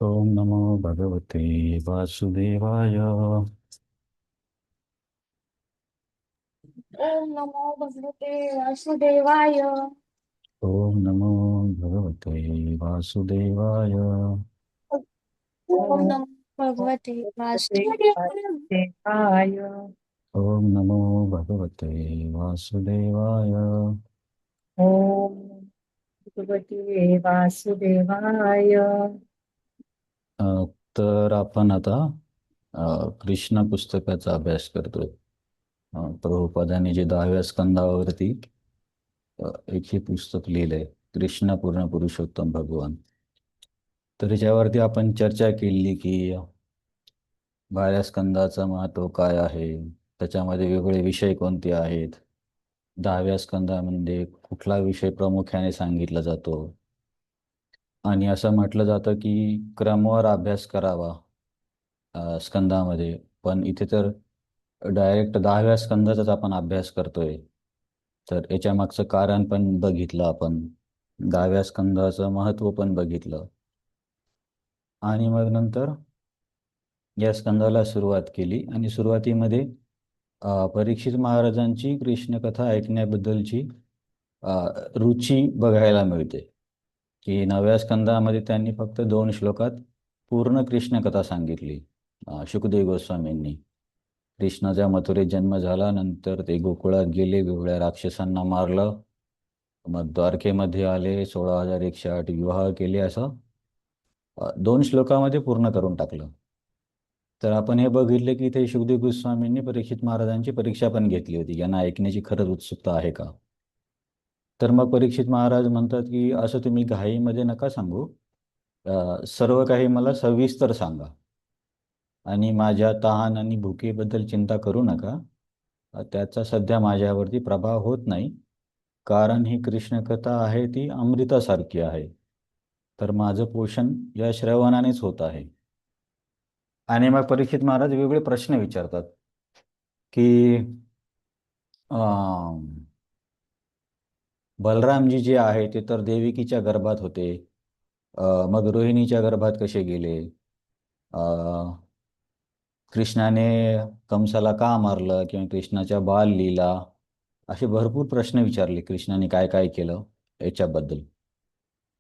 ओम नमो भगवते वासुदेवाय। ओम नमो भगवते वासुदेवाय. ओम नमो भगवते वासुदेवाय। ओम ओम नमो भगवते भगवते वासुदेवाय. वासुदेवाय. ओम नमो भगवते वासुदेवाय। ओम भगवते वासुदेवाय. अ, तर आपण आता कृष्ण पुस्तकाचा अभ्यास करतोय. प्रभुपादांनी जे 10व्या स्कंदावरती एक हे पुस्तक लिहिलंय, कृष्ण पूर्ण पुरुषोत्तम भगवान. तर याच्यावरती आपण चर्चा केली की 12व्या स्कंदाचं महत्त्व काय आहे, त्याच्यामध्ये वेगळे विषय कोणते आहेत, 10व्या स्कंदामध्ये कुठला विषय प्रामुख्याने सांगितला जातो, आणि असं म्हटलं जातं की क्रमवार अभ्यास करावा स्कंदामध्ये. पण इथे तर डायरेक्ट 10व्या स्कंदाचाच आपण अभ्यास करतोय. तर याच्या मागचं कारण पण बघितलं आपण, 10व्या स्कंदाचं महत्त्व पण बघितलं, आणि मग नंतर या स्कंदाला सुरुवात केली. आणि सुरुवातीमध्ये परीक्षित महाराजांची कृष्णकथा ऐकण्याबद्दलची अ, रुची बघायला मिळते. की 9व्या स्कंदामध्ये त्यांनी फक्त 2 श्लोकात पूर्ण कृष्णकथा सांगितली. शुकदेव गोस्वामींनी कृष्णाचा मथुरेत जन्म झाला, नंतर ते गोकुळात गेले, वेगवेगळ्या राक्षसांना मारलं, मग द्वारकेमध्ये आले, 16,108 विवाह केले, असं 2 श्लोकामध्ये पूर्ण करून टाकलं. तर आपण हे बघितलं की ते शुकदेव गोस्वामींनी परीक्षित महाराजांची परीक्षा पण घेतली होती, यांना ऐकण्याची खरंच उत्सुकता आहे का. तर मग परीक्षित महाराज म्हणतात की असं तुम्ही घाईमध्ये नका सांगू, सर्व काही मला सविस्तर सांगा, आणि माझ्या तहान आणि भुकेबद्दल चिंता करू नका. त्याचा सध्या माझ्यावरती प्रभाव होत नाही, कारण ही कृष्णकथा आहे ती अमृतासारखी आहे. तर माझं पोषण या श्रवणानेच होत आहे. आणि मग परीक्षित महाराज वेगवेगळे प्रश्न विचारतात की अं, बलरामजी जे आहे ते तर देविकीच्या गर्भात होते, मग रोहिणीच्या गर्भात कसे गेले, कृष्णाने कंसाला का मारलं, किंवा कृष्णाच्या बाल लीला, असे भरपूर प्रश्न विचारले, कृष्णाने काय काय केलं याच्याबद्दल.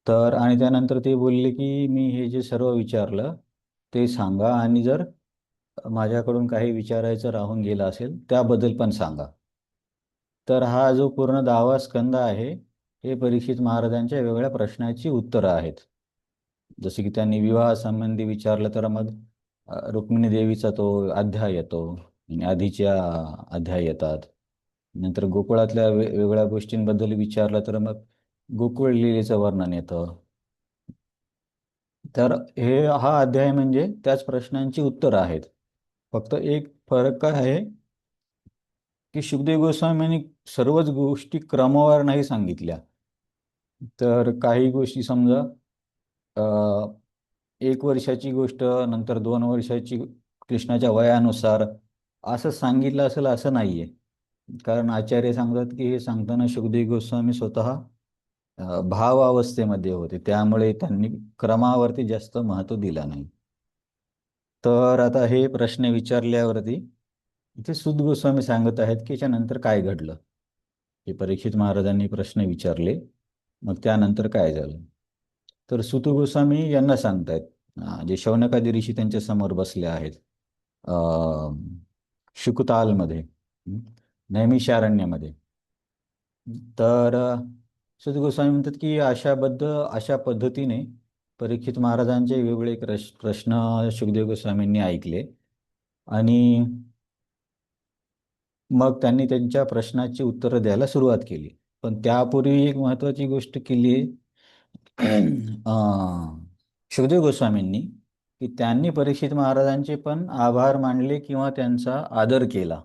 तर आणि त्यानंतर ते बोलले की मी हे जे सर्व विचारलं ते सांगा, आणि जर माझ्याकडून काही विचारायचं राहून गेलं असेल त्याबद्दल पण सांगा. तर हा जो पूर्ण 10वा स्कंद आहे, हे परीक्षित महाराजांच्या वेगवेगळ्या प्रश्नाची उत्तरं आहेत. जसे की त्यांनी विवाहासंबंधी विचारलं तर मग रुक्मिणी देवीचा तो अध्याय येतो, आणि आधीच्या अध्याय येतात. नंतर गोकुळातल्या वेगवेगळ्या गोष्टींबद्दल विचारलं तर मग गोकुळ लीलेचं वर्णन येतं. तर हा अध्याय म्हणजे त्याच प्रश्नांची उत्तरं आहेत. फक्त एक फरक काय आहे की शुकदेव गोस्वामींनी सर्वच गोष्टी क्रमवार नाही सांगितल्या. तर काही गोष्टी समजा, अ, 1 वर्षाची गोष्ट नंतर 2 वर्षाची, कृष्णाच्या वयानुसार असं सांगितलं असेल असं नाहीये. कारण आचार्य सांगतात की हे सांगताना शुकदेव गोस्वामी स्वतः भाव अवस्थेमध्ये होते, त्यामुळे त्यांनी क्रमावरती जास्त महत्त्व दिलं नाही. तर आता हे प्रश्न विचारल्यावरती इथे सूत गोस्वामी सांगत आहेत की याच्यानंतर काय घडलं. हे परीक्षित महाराजांनी प्रश्न विचारले, मग त्यानंतर काय झालं. तर सूत गोस्वामी यांना सांगतायत, जे शौनकादी ऋषी त्यांच्या समोर बसले आहेत अं, शुकतालमध्ये, नैमिषारण्यमध्ये. तर सूत गोस्वामी म्हणतात की अशा पद्धतीने परीक्षित महाराजांचे वेगवेगळे प्रश्न शुकदेव गोस्वामींनी ऐकले, आणि मग त्यांनी त्यांच्या प्रश्नाची उत्तरं द्यायला सुरुवात केली. पण त्यापूर्वी एक महत्त्वाची गोष्ट केली आहे शुकदेव गोस्वामींनी, की त्यांनी परीक्षित महाराजांचे पण आभार मानले किंवा त्यांचा आदर केला.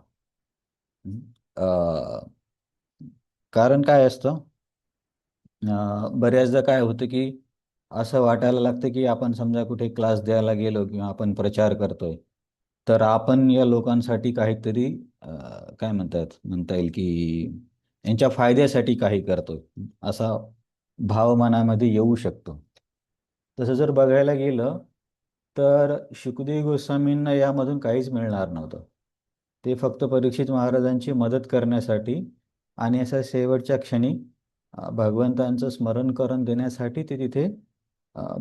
अं, कारण काय असतं, बऱ्याचदा काय होतं की असं वाटायला लागतं की आपण समजा कुठे क्लास द्यायला गेलो किंवा आपण प्रचार करतोय, तर आपण या लोकांसाठी काहीतरी काय म्हणता येईल की यांच्या फायद्यासाठी काही करतोय, असा भाव मनामध्ये येऊ शकतो. तसं जर बघायला गेलं तर शुकदेव गोस्वामींना यामधून काहीच मिळणार नव्हतं. ते फक्त परीक्षित महाराजांची मदत करण्यासाठी आणि अशा शेवटच्या क्षणी भगवंतांचं स्मरण करून देण्यासाठी ते तिथे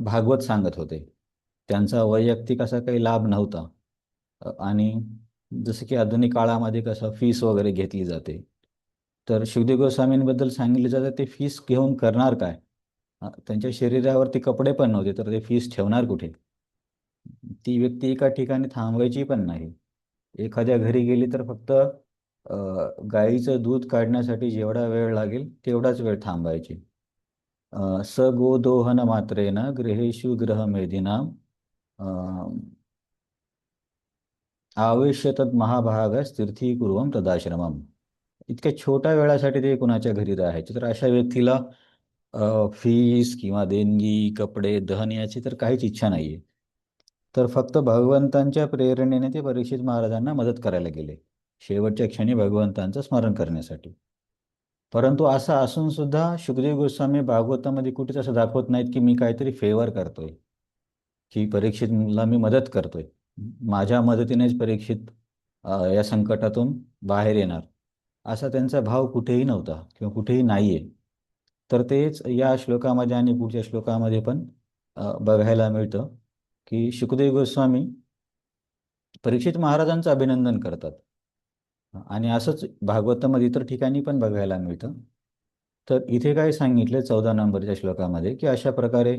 भागवत सांगत होते. त्यांचा वैयक्तिक असा काही लाभ नव्हता. आणि जसं की आधुनिक काळामध्ये कसं फीस वगैरे घेतली जाते, तर शुकदेव गोस्वामींबद्दल सांगितलं जातं ते फीस घेऊन करणार काय? त्यांच्या शरीरावरती कपडे पण नव्हते, तर ते फीस ठेवणार कुठे? ती व्यक्ती एका ठिकाणी थांबवायची पण नाही. एखाद्या घरी गेली तर फक्त गाईचं दूध काढण्यासाठी जेवढा वेळ लागेल तेवढाच वेळ थांबायची. स गोदोहन मात्रेन गृहेषु गृहमेधिनां आवेश्य तद महाभागस तीर्थीकुर्वं तदाश्रमम. इतक्या छोट्या वेळासाठी ते कुणाच्या घरी राहायचे, तर अशा व्यक्तीला फीस किंवा देणगी, कपडे, दहन याची तर काहीच इच्छा नाहीये. तर फक्त भगवंतांच्या प्रेरणेने ते परीक्षित महाराजांना मदत करायला गेले, शेवटच्या क्षणी भगवंतांचं स्मरण करण्यासाठी. परंतु असं असून सुद्धा शुकदेव गोस्वामी भागवतामध्ये कुठेच असं दाखवत नाहीत की मी काहीतरी फेवर करतोय, की परीक्षितला मी मदत करतोय, माझ्या मदतीनेच परीक्षित या संकटातून बाहेर येणार, असा त्यांचा भाव कुठेही नव्हता किंवा कुठेही नाहीये. तर तेच या श्लोकामध्ये आणि पुढच्या श्लोकामध्ये पण बघायला मिळतं की शुकदेव गोस्वामी परीक्षित महाराजांचं अभिनंदन करतात. आणि असंच भागवतामध्ये इतर ठिकाणी पण बघायला मिळतं. तर इथे काय सांगितलं 14 नंबरच्या श्लोकामध्ये की अशा प्रकारे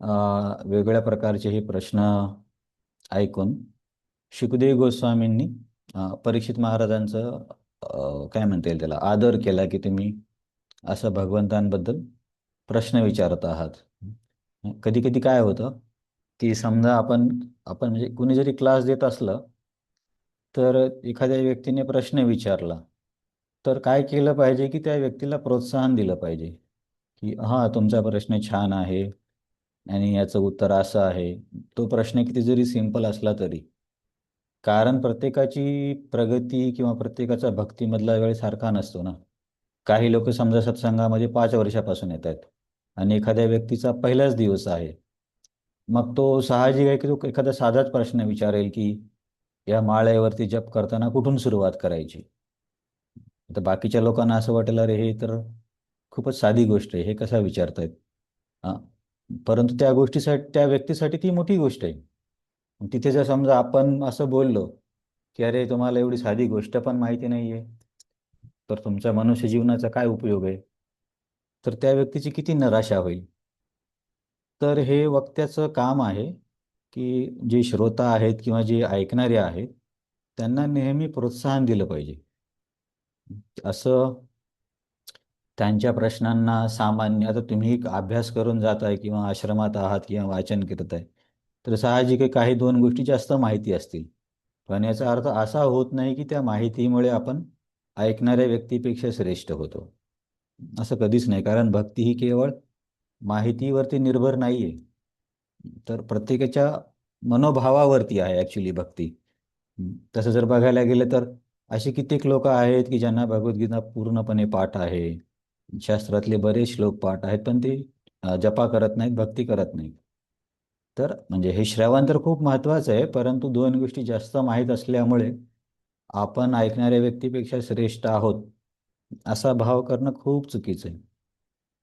वेगवेगळ्या प्रकारचे हे प्रश्न ऐकून शुकदेव गोस्वामींनी परीक्षित महाराजांचं काय म्हणता येईल त्याला आदर केला की तुम्ही असं भगवंतांबद्दल प्रश्न विचारत आहात. कधी कधी काय होतं की समजा आपण आपण म्हणजे कुणी जरी क्लास देत असलं, तर एखाद्या व्यक्तीने प्रश्न विचारला, तर काय केलं पाहिजे की त्या व्यक्तीला प्रोत्साहन दिलं पाहिजे की हां तुमचा प्रश्न छान आहे आणि याचं उत्तर असं आहे. तो प्रश्न किती जरी सिंपल असला तरी, कारण प्रत्येकाची प्रगती किंवा प्रत्येकाचा भक्तीमधला वेळ सारखा नसतो ना. काही लोक समजा सत्संगामध्ये 5 वर्षापासून येत आहेत आणि एखाद्या व्यक्तीचा पहिलाच दिवस आहे, मग तो साहजिक आहे की तो एखादा साधाच प्रश्न विचारेल की या माळेवरती जप करताना कुठून सुरुवात करायची. आता बाकीच्या लोकांना असं वाटेल अरे हे तर खूपच साधी गोष्ट आहे, हे कसा विचारतायत. हां, परंतु त्या गोष्टीसाठी त्या व्यक्तीसाठी ती मोठी गोष्ट आहे. मग तिथे जर समजा आपण असं बोललो की अरे तुम्हाला एवढी साधी गोष्ट पण माहिती नाहीये, तर तुमच्या मनुष्य जीवनाचा काय उपयोग आहे, तर त्या व्यक्तीची किती निराशा होईल. तर हे वक्त्याचं काम आहे की जे श्रोता आहेत किंवा जे ऐकणारे आहेत त्यांना नेहमी प्रोत्साहन दिलं पाहिजे. असं त्यांच्या प्रश्नांना सामान्य, आता तुम्ही अभ्यास करून जाताय किंवा आश्रमात आहात किंवा वाचन करत आहे, तर साहजिक आहे काही दोन गोष्टी जास्त माहिती असतील, पण याचा अर्थ असा होत नाही की त्या माहितीमुळे आपण ऐकणाऱ्या व्यक्तीपेक्षा श्रेष्ठ होतो. असं कधीच नाही, कारण भक्ती ही केवळ माहितीवरती निर्भर नाहीये, तर प्रत्येकाच्या मनोभावावरती आहे ॲक्च्युली भक्ती. तसं जर बघायला गेलं तर असे कित्येक लोक आहेत की ज्यांना भगवद्गीता पूर्णपणे पाठ आहे, शास्त्रातले बरेच श्लोक पाठ आहेत, पण ते जपा करत नाहीत, भक्ती करत नाहीत. तर म्हणजे हे श्रवण तर खूप महत्त्वाचं आहे, परंतु दोन गोष्टी जास्त माहीत असल्यामुळे आपण ऐकणाऱ्या व्यक्तीपेक्षा श्रेष्ठ आहोत असा भाव करणं खूप चुकीचं आहे.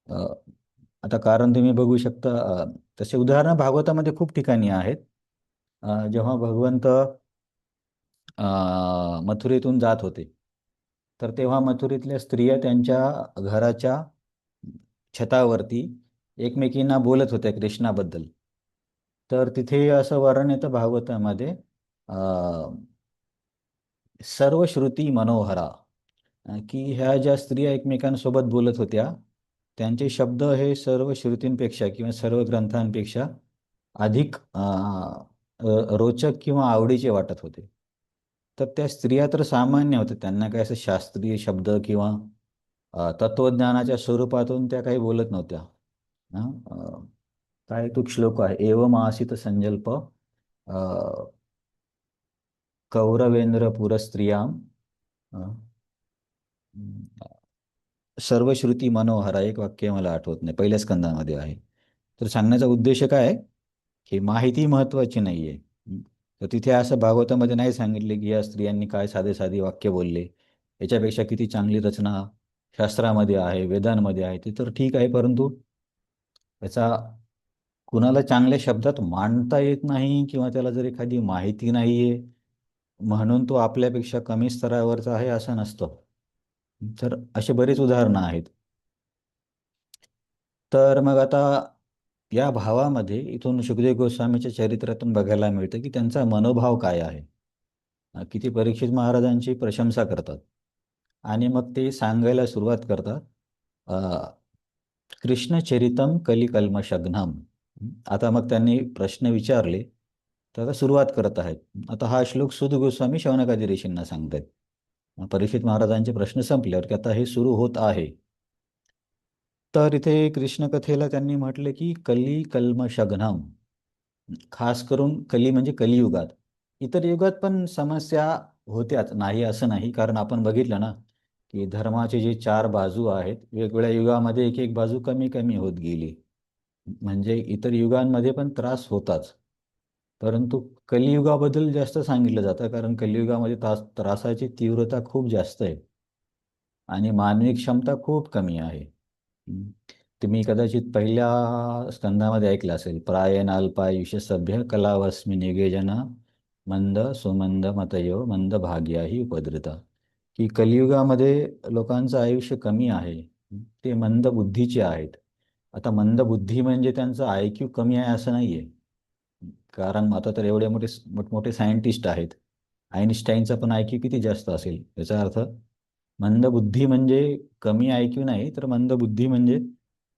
अ, आता कारण तुम्ही बघू शकता, तसे उदाहरणं भागवतामध्ये खूप ठिकाणी आहेत. जेव्हा भगवंत मथुरेतून जात होते, तर तेव्हा मथुरेतल्या स्त्रिया त्यांच्या घराच्या छतावरती एकमेकींना बोलत होत्या कृष्णाबद्दल. तर तिथे असं वर्णन येतं भागवतामध्ये, सर्व श्रुती मनोहरा, की ह्या ज्या स्त्रिया एकमेकांसोबत बोलत होत्या त्यांचे शब्द हे सर्व श्रुतींपेक्षा किंवा सर्व ग्रंथांपेक्षा अधिक रोचक किंवा आवडीचे वाटत होते. तर त्या स्त्रिया तर सामान्य होत्या, त्यांना काही असं शास्त्रीय शब्द किंवा तत्वज्ञानाच्या स्वरूपातून त्या काही बोलत नव्हत्या. हं, काय तो श्लोक आहे, एवम आसित संजल्प कौरवेंद्र पुरस्त्रियाम सर्व श्रुती मनोहरा, एक वाक्य मला आठवत नाही, पहिल्या स्कंदामध्ये आहे. तर सांगण्याचा उद्देश काय आहे ही माहिती महत्वाची नाहीये. तर तिथे असं भागवतामध्ये नाही सांगितले की या स्त्रियांनी काय साधे साधी वाक्य बोलले, याच्यापेक्षा किती चांगली रचना शास्त्रामध्ये आहे, वेदांमध्ये आहे, ते तर ठीक आहे, परंतु याचा कुणाला चांगल्या शब्दात मांडता येत नाही किंवा त्याला जर एखादी माहिती नाहीये म्हणून तो आपल्यापेक्षा कमी स्तरावरचा आहे असं नसतं. तर असे बरेच उदाहरणं आहेत. तर मग आता या भावामध्ये इथून सुखदेव गोस्वामीच्या चरित्रातून बघायला मिळतं की त्यांचा मनोभाव काय आहे. किती परीक्षित महाराजांची प्रशंसा करतात आणि मग ते सांगायला सुरुवात करतात, कृष्णचरितम कलिकल्मषघ्नम. आता मग त्यांनी प्रश्न विचारले, तर आता सुरुवात करत आहेत. आता हा श्लोक सुध गोस्वामी शौनकादी ऋषींना सांगतायत. परीक्षित महाराजांचे प्रश्न संपल्यावर की आता हे सुरू होत आहे. तर इथे कृष्ण कथेला त्यांनी म्हटले की कली कल्मषघ्नम. खास करून कली म्हणजे कलियुगात. इतर युगात पण समस्या होत्याच, नाही असं नाही, कारण आपण बघितलं ना की धर्माचे जे चार बाजू आहेत, वेगवेगळ्या युगामध्ये एक एक बाजू कमी कमी होत गेली. म्हणजे इतर युगांमध्ये पण त्रास होताच, परंतु कलियुगाबद्दल जास्त सांगितलं जातं, कारण कलियुगामध्ये त्रासाची तीव्रता खूप जास्त आहे आणि मानवी क्षमता खूप कमी आहे. हम्म. तुम्ही कदाचित पहिल्या स्कंदामध्ये ऐकलं असेल, प्रायेण अल्पायुष सभ्य कलावस्मी निगेजना मंद सुमंद मतयो मंद भाग्याही उपद्रता. की कलियुगामध्ये लोकांचं आयुष्य कमी आहे, ते मंद बुद्धीचे आहेत. आता मंद बुद्धी म्हणजे त्यांचं IQ कमी आहे असं नाहीये, कारण आता तर एवढे मोठे मोठमोठे सायंटिस्ट आहेत. आईन्स्टाईनचा पण IQ किती जास्त असेल, याचा अर्थ मंदबुद्धी म्हणजे कमी IQ नाही, तर मंदबुद्धी म्हणजे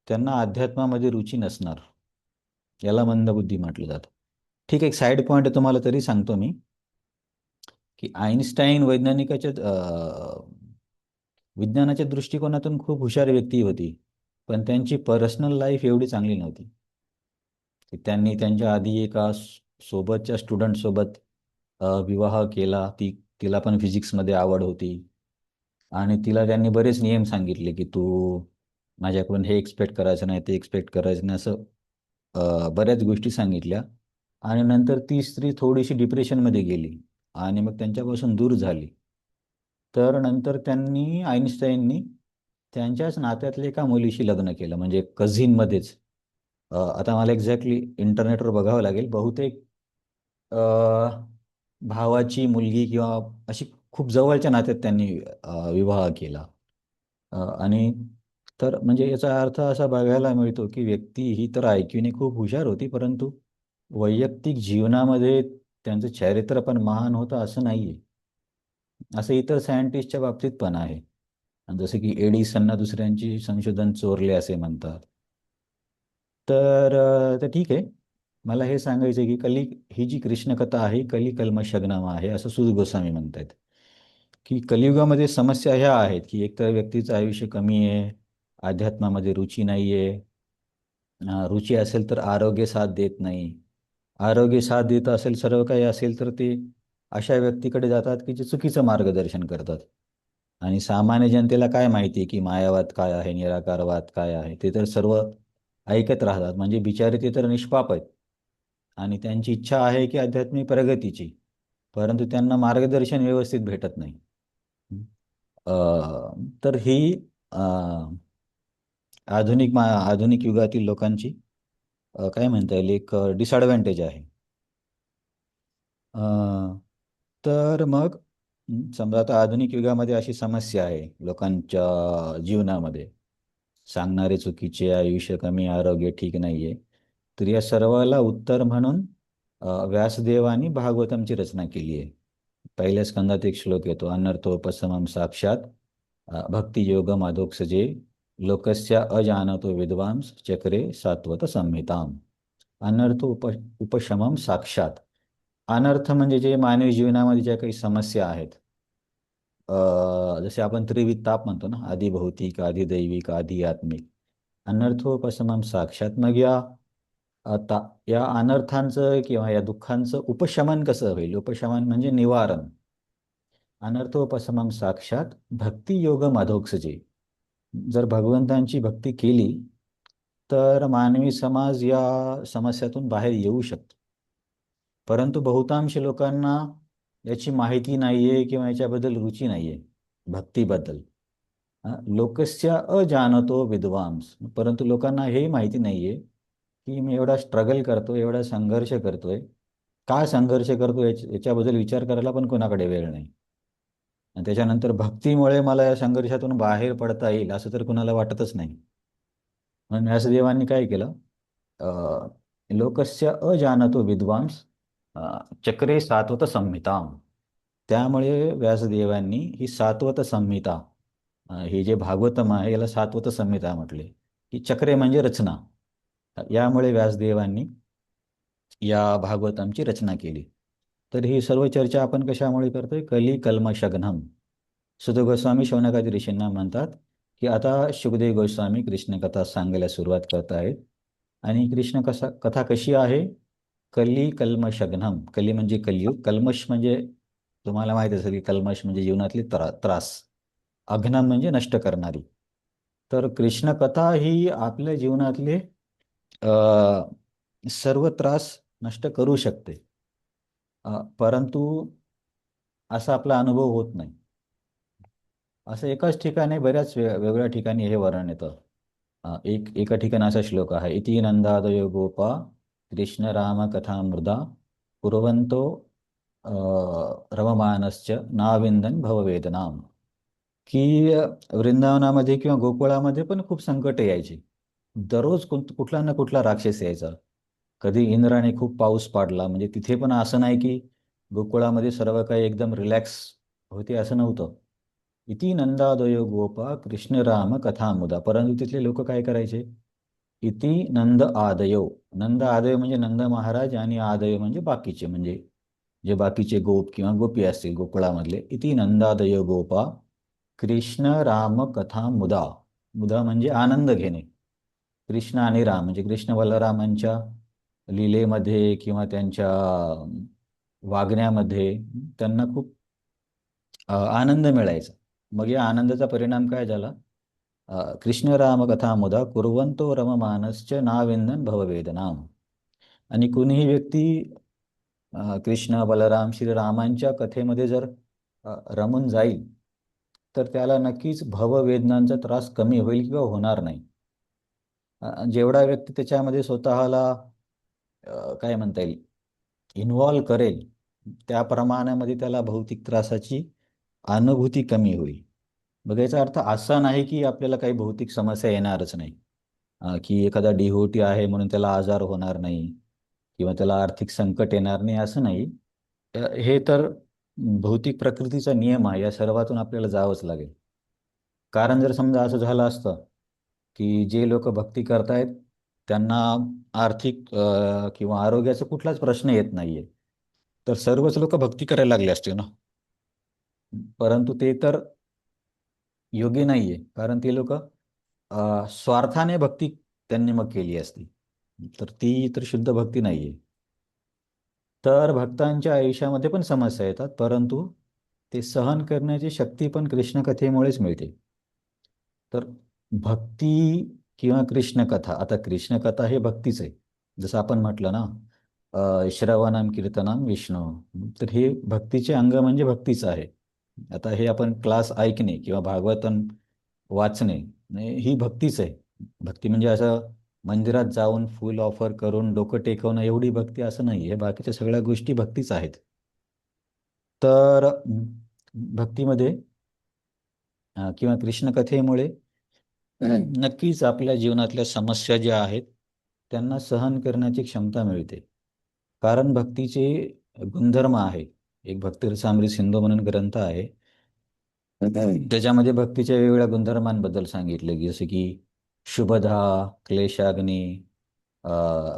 त्यांना अध्यात्मामध्ये रुची नसणार, याला मंदबुद्धी म्हटलं जातं. ठीक आहे, एक साईड पॉईंट तुम्हाला तरी सांगतो मी, की आईन्स्टाईन विज्ञानाच्या दृष्टिकोनातून खूप हुशार व्यक्ती होती, पण त्यांची पर्सनल लाईफ एवढी चांगली नव्हती. की त्यांनी त्यांच्या आधी एका सोबतच्या स्टुडंटसोबत विवाह केला. तिला पण फिजिक्समध्ये आवड होती आणि तिला त्यांनी बरेच नियम सांगितले की तू माझ्याकडून हे एक्सपेक्ट करायचं नाही, ते एक्सपेक्ट करायचं नाही, असं बऱ्याच गोष्टी सांगितल्या. आणि नंतर ती स्त्री थोडीशी डिप्रेशनमध्ये गेली आणि मग त्यांच्यापासून दूर झाली. तर नंतर आईन्स्टाईननी त्यांच्याच नात्यातल्या एका मुलीशी लग्न केलं, म्हणजे कझिनमध्येच. आता मला एक्झॅक्टली इंटरनेटवर बघावं लागेल, बहुतेक अ, भावाची मुलगी किंवा अशी खूप जवळच्या नात्यात त्यांनी विवाह केला. आणि तर म्हणजे याचा अर्थ असा बघायला मिळतो की व्यक्ती ही तर IQ ने खूप हुशार होती, परंतु वैयक्तिक जीवनामध्ये त्यांचं चारित्र्य पण महान होतं असं नाहीये. असं इतर सायंटिस्टच्या बाबतीत पण आहे. आणि जसं की एडिसनना दुसऱ्यांची संशोधन चोरले असे म्हणतात. तर ठीक आहे, मला हे सांगायचं आहे की ही जी कृष्णकथा आहे, कली कल्मषग्नम आहे असं सुध गोस्वामी म्हणतात. की कलियुगामध्ये समस्या ह्या आहेत की एकतर व्यक्तीचं आयुष्य कमी आहे, अध्यात्मामध्ये रुची नाहीये, रुची असेल तर आरोग्य साथ देत नाही, आरोग्य साथ देत असेल, सर्व काही असेल, तर ते अशा व्यक्तीकडे जातात की जे चुकीचं मार्गदर्शन करतात. आणि सामान्य जनतेला काय माहिती की मायावाद काय आहे, निराकारवाद काय आहे, ते तर सर्व ऐकत राहतात. म्हणजे बिचारे ते तर निष्पाप आहेत आणि त्यांची इच्छा आहे की आध्यात्मिक प्रगतीची, परंतु त्यांना मार्गदर्शन व्यवस्थित भेटत नाही. अ, तर ही अ, आधुनिक युगातील लोकांची काय म्हणता येईल, एक डिसएडव्हान्टेज आहे. अ, तर मग समजा आता आधुनिक युगामध्ये अशी समस्या आहे लोकांच्या जीवनामध्ये, सांगणारे चुकीचे, आयुष्य कमी, आरोग्य ठीक नाहीये. तर या सर्वाला उत्तर म्हणून व्यासदेवानी भागवतमची रचना केली आहे. पहिल्या स्कंदात एक श्लोक येतो, अनर्थोपशमम साक्षात भक्तियोगम अधोक्षजे लोकस्य अजानतो विद्वांस चक्रे सात्वत संहिताम. उपशमम साक्षात. अनर्थ म्हणजे जे मानवी जीवनामध्ये ज्या काही समस्या आहेत, जसे आपण त्रिविध ताप म्हणतो ना, आधी भौतिक, आधी दैविक, आधी आत्मिक. अनर्थोपशमम साक्षात. मग आता या अनर्थांचं किंवा या दुःखांचं उपशमन कसं होईल? उपशमन म्हणजे निवारण. अनर्थोपशमम साक्षात भक्तियोगम अधोक्षजे. जर भगवंतांची भक्ती केली तर मानवी समाज या समस्यातून बाहेर येऊ शकतो. परंतु बहुतांश लोकांना याची माहिती नाहीये किंवा याच्याबद्दल रुची नाहीये, भक्तीबद्दल. लोकस्य अजानतो विद्वांस. परंतु लोकांना हेही माहिती नाहीये की मी एवढा स्ट्रगल करतोय, एवढा संघर्ष करतोय. काय संघर्ष करतोय याच्याबद्दल विचार करायला पण कोणाकडे वेळ नाही. आणि त्याच्यानंतर भक्तीमुळे मला या संघर्षातून बाहेर पडता येईल असं तर कुणाला वाटतच नाही. म्हणून व्यासदेवांनी काय केलं? लोकस्य अजानतो विद्वांस चक्रे सात्वत संहिताम. त्यामुळे व्यासदेवांनी ही सात्वत संहिता, हे जे भागवतम आहे याला सात्वत संहिता म्हटले. की चक्रे म्हणजे रचना. यामुळे व्यासदेवांनी या भागवतांची रचना केली. तर ही सर्व चर्चा आपण कशामुळे करतोय? कली कल्मषघ्नम. सुत गोस्वामी शौनकादी ऋषींना म्हणतात की आता शुकदेव गोस्वामी कृष्ण कथा सांगायला सुरुवात करत आहेत. आणि कृष्ण कथा कशी आहे? कली कल्मषघ्नम. कली म्हणजे कलियुग, कल्मष म्हणजे तुम्हाला माहिती असेल की कल्मष म्हणजे जीवनातली त्रास, अघ्नम म्हणजे नष्ट करणारी. तर कृष्ण कथा ही आपल्या जीवनातले सर्व त्रास नष्ट करू शकते. परंतु असा आपला अनुभव होत नाही. असं एकाच ठिकाणी बऱ्याच वेगवेगळ्या ठिकाणी हे वर्णन येतं. एका ठिकाणी असा श्लोक आहे, इति नंदादयो गोपा कृष्ण राम कथामृदा कुर्वन्तो रममानश्च नाविंदन भववेदनाम. की वृंदावनामध्ये किंवा गोकुळामध्ये पण खूप संकट यायची. दररोज कुठला ना कुठला राक्षस यायचा. कधी इंद्राने खूप पाऊस पाडला, म्हणजे तिथे पण असं नाही की गोकुळामध्ये सर्व काही एकदम रिलॅक्स होते असं नव्हतं. इति नंदादयो गोपा कृष्ण राम कथामुदा. परंतु तिथले लोक काय करायचे? इति नंद आदयो. नंद आदयो म्हणजे नंद महाराज, आणि आदयो म्हणजे बाकीचे, म्हणजे जे बाकीचे गोप किंवा गोपी असतील गोकुळामधले. इति नंदादयो गोपा कृष्ण राम कथा मुदा. मुदा म्हणजे आनंद घेणे. कृष्ण आणि राम म्हणजे कृष्ण बलरामांच्या लीलेमध्ये किंवा त्यांच्या वागण्यामध्ये त्यांना खूप आनंद मिळायचा. मग या आनंदाचा परिणाम काय झाला? कृष्ण राम कथा मुदा कुर्वंतो रममानश्च नाविंदन भववेदनाम. आणि कुणीही व्यक्ती कृष्ण बलराम श्रीरामांच्या कथेमध्ये जर रमून जाईल तर त्याला नक्कीच भववेदनांचा त्रास कमी होईल किंवा होणार नाही. जेवढा व्यक्ती त्याच्यामध्ये स्वतःला काय म्हणता येईल, इन्व्हॉल्व करेल, त्या प्रमाणामध्ये त्याला भौतिक त्रासाची अनुभूती कमी होईल. मग याचा अर्थ असा नाही की आपल्याला काही भौतिक समस्या येणारच नाही, की एखादा डिहोटी आहे म्हणून त्याला आजार होणार नाही किंवा त्याला आर्थिक संकट येणार नाही, असं नाही. हे तर भौतिक प्रकृतीचा नियम आहे, या सर्वातून आपल्याला जावंच लागेल. कारण जर समजा असं झालं असतं की जे लोक भक्ती करतायत त्यांना आर्थिक किंवा आरोग्याचा कुठलाच प्रश्न येत नाहीये, तर सर्वच लोक भक्ती करायला लागले असते ना. परंतु ते तर योग्य नाहीये, कारण ते लोक स्वार्थाने भक्ती त्यांनी मग केली असती, तर ती तर शुद्ध भक्ती नाहीये. तर भक्तांच्या आयुष्यामध्ये पण समस्या येतात, परंतु ते सहन करण्याची शक्ती पण कृष्ण कथेमुळेच मिळते. तर भक्ती किंवा कृष्ण कथा, आता कृष्ण कथा हे भक्तीच आहे. जसं आपण म्हटलं ना, श्रवणम कीर्तनम विष्णू, तर हे भक्तीचे अंग म्हणजे भक्तीच आहे. आता हे आपण क्लास ऐकणे किंवा भागवतन वाचणे ही भक्तीच आहे. भक्ती म्हणजे असं मंदिरात जाऊन फुल ऑफर करून डोकं टेकवणं एवढी भक्ती असं नाही. हे बाकीच्या सगळ्या गोष्टी भक्तीच आहेत. तर भक्तीमध्ये किंवा कृष्ण कथेमुळे नक्कीच आपल्या जीवनातल्या समस्या ज्या आहेत त्यांना सहन करण्याची क्षमता मिळते. कारण भक्तीचे गुणधर्म आहे. एक भक्तिरसामृत सिंधू म्हणून ग्रंथ आहे, त्याच्यामध्ये भक्तीच्या वेगवेगळ्या गुणधर्मांबद्दल सांगितले, जसे की शुभधा, क्लेशाग्नी,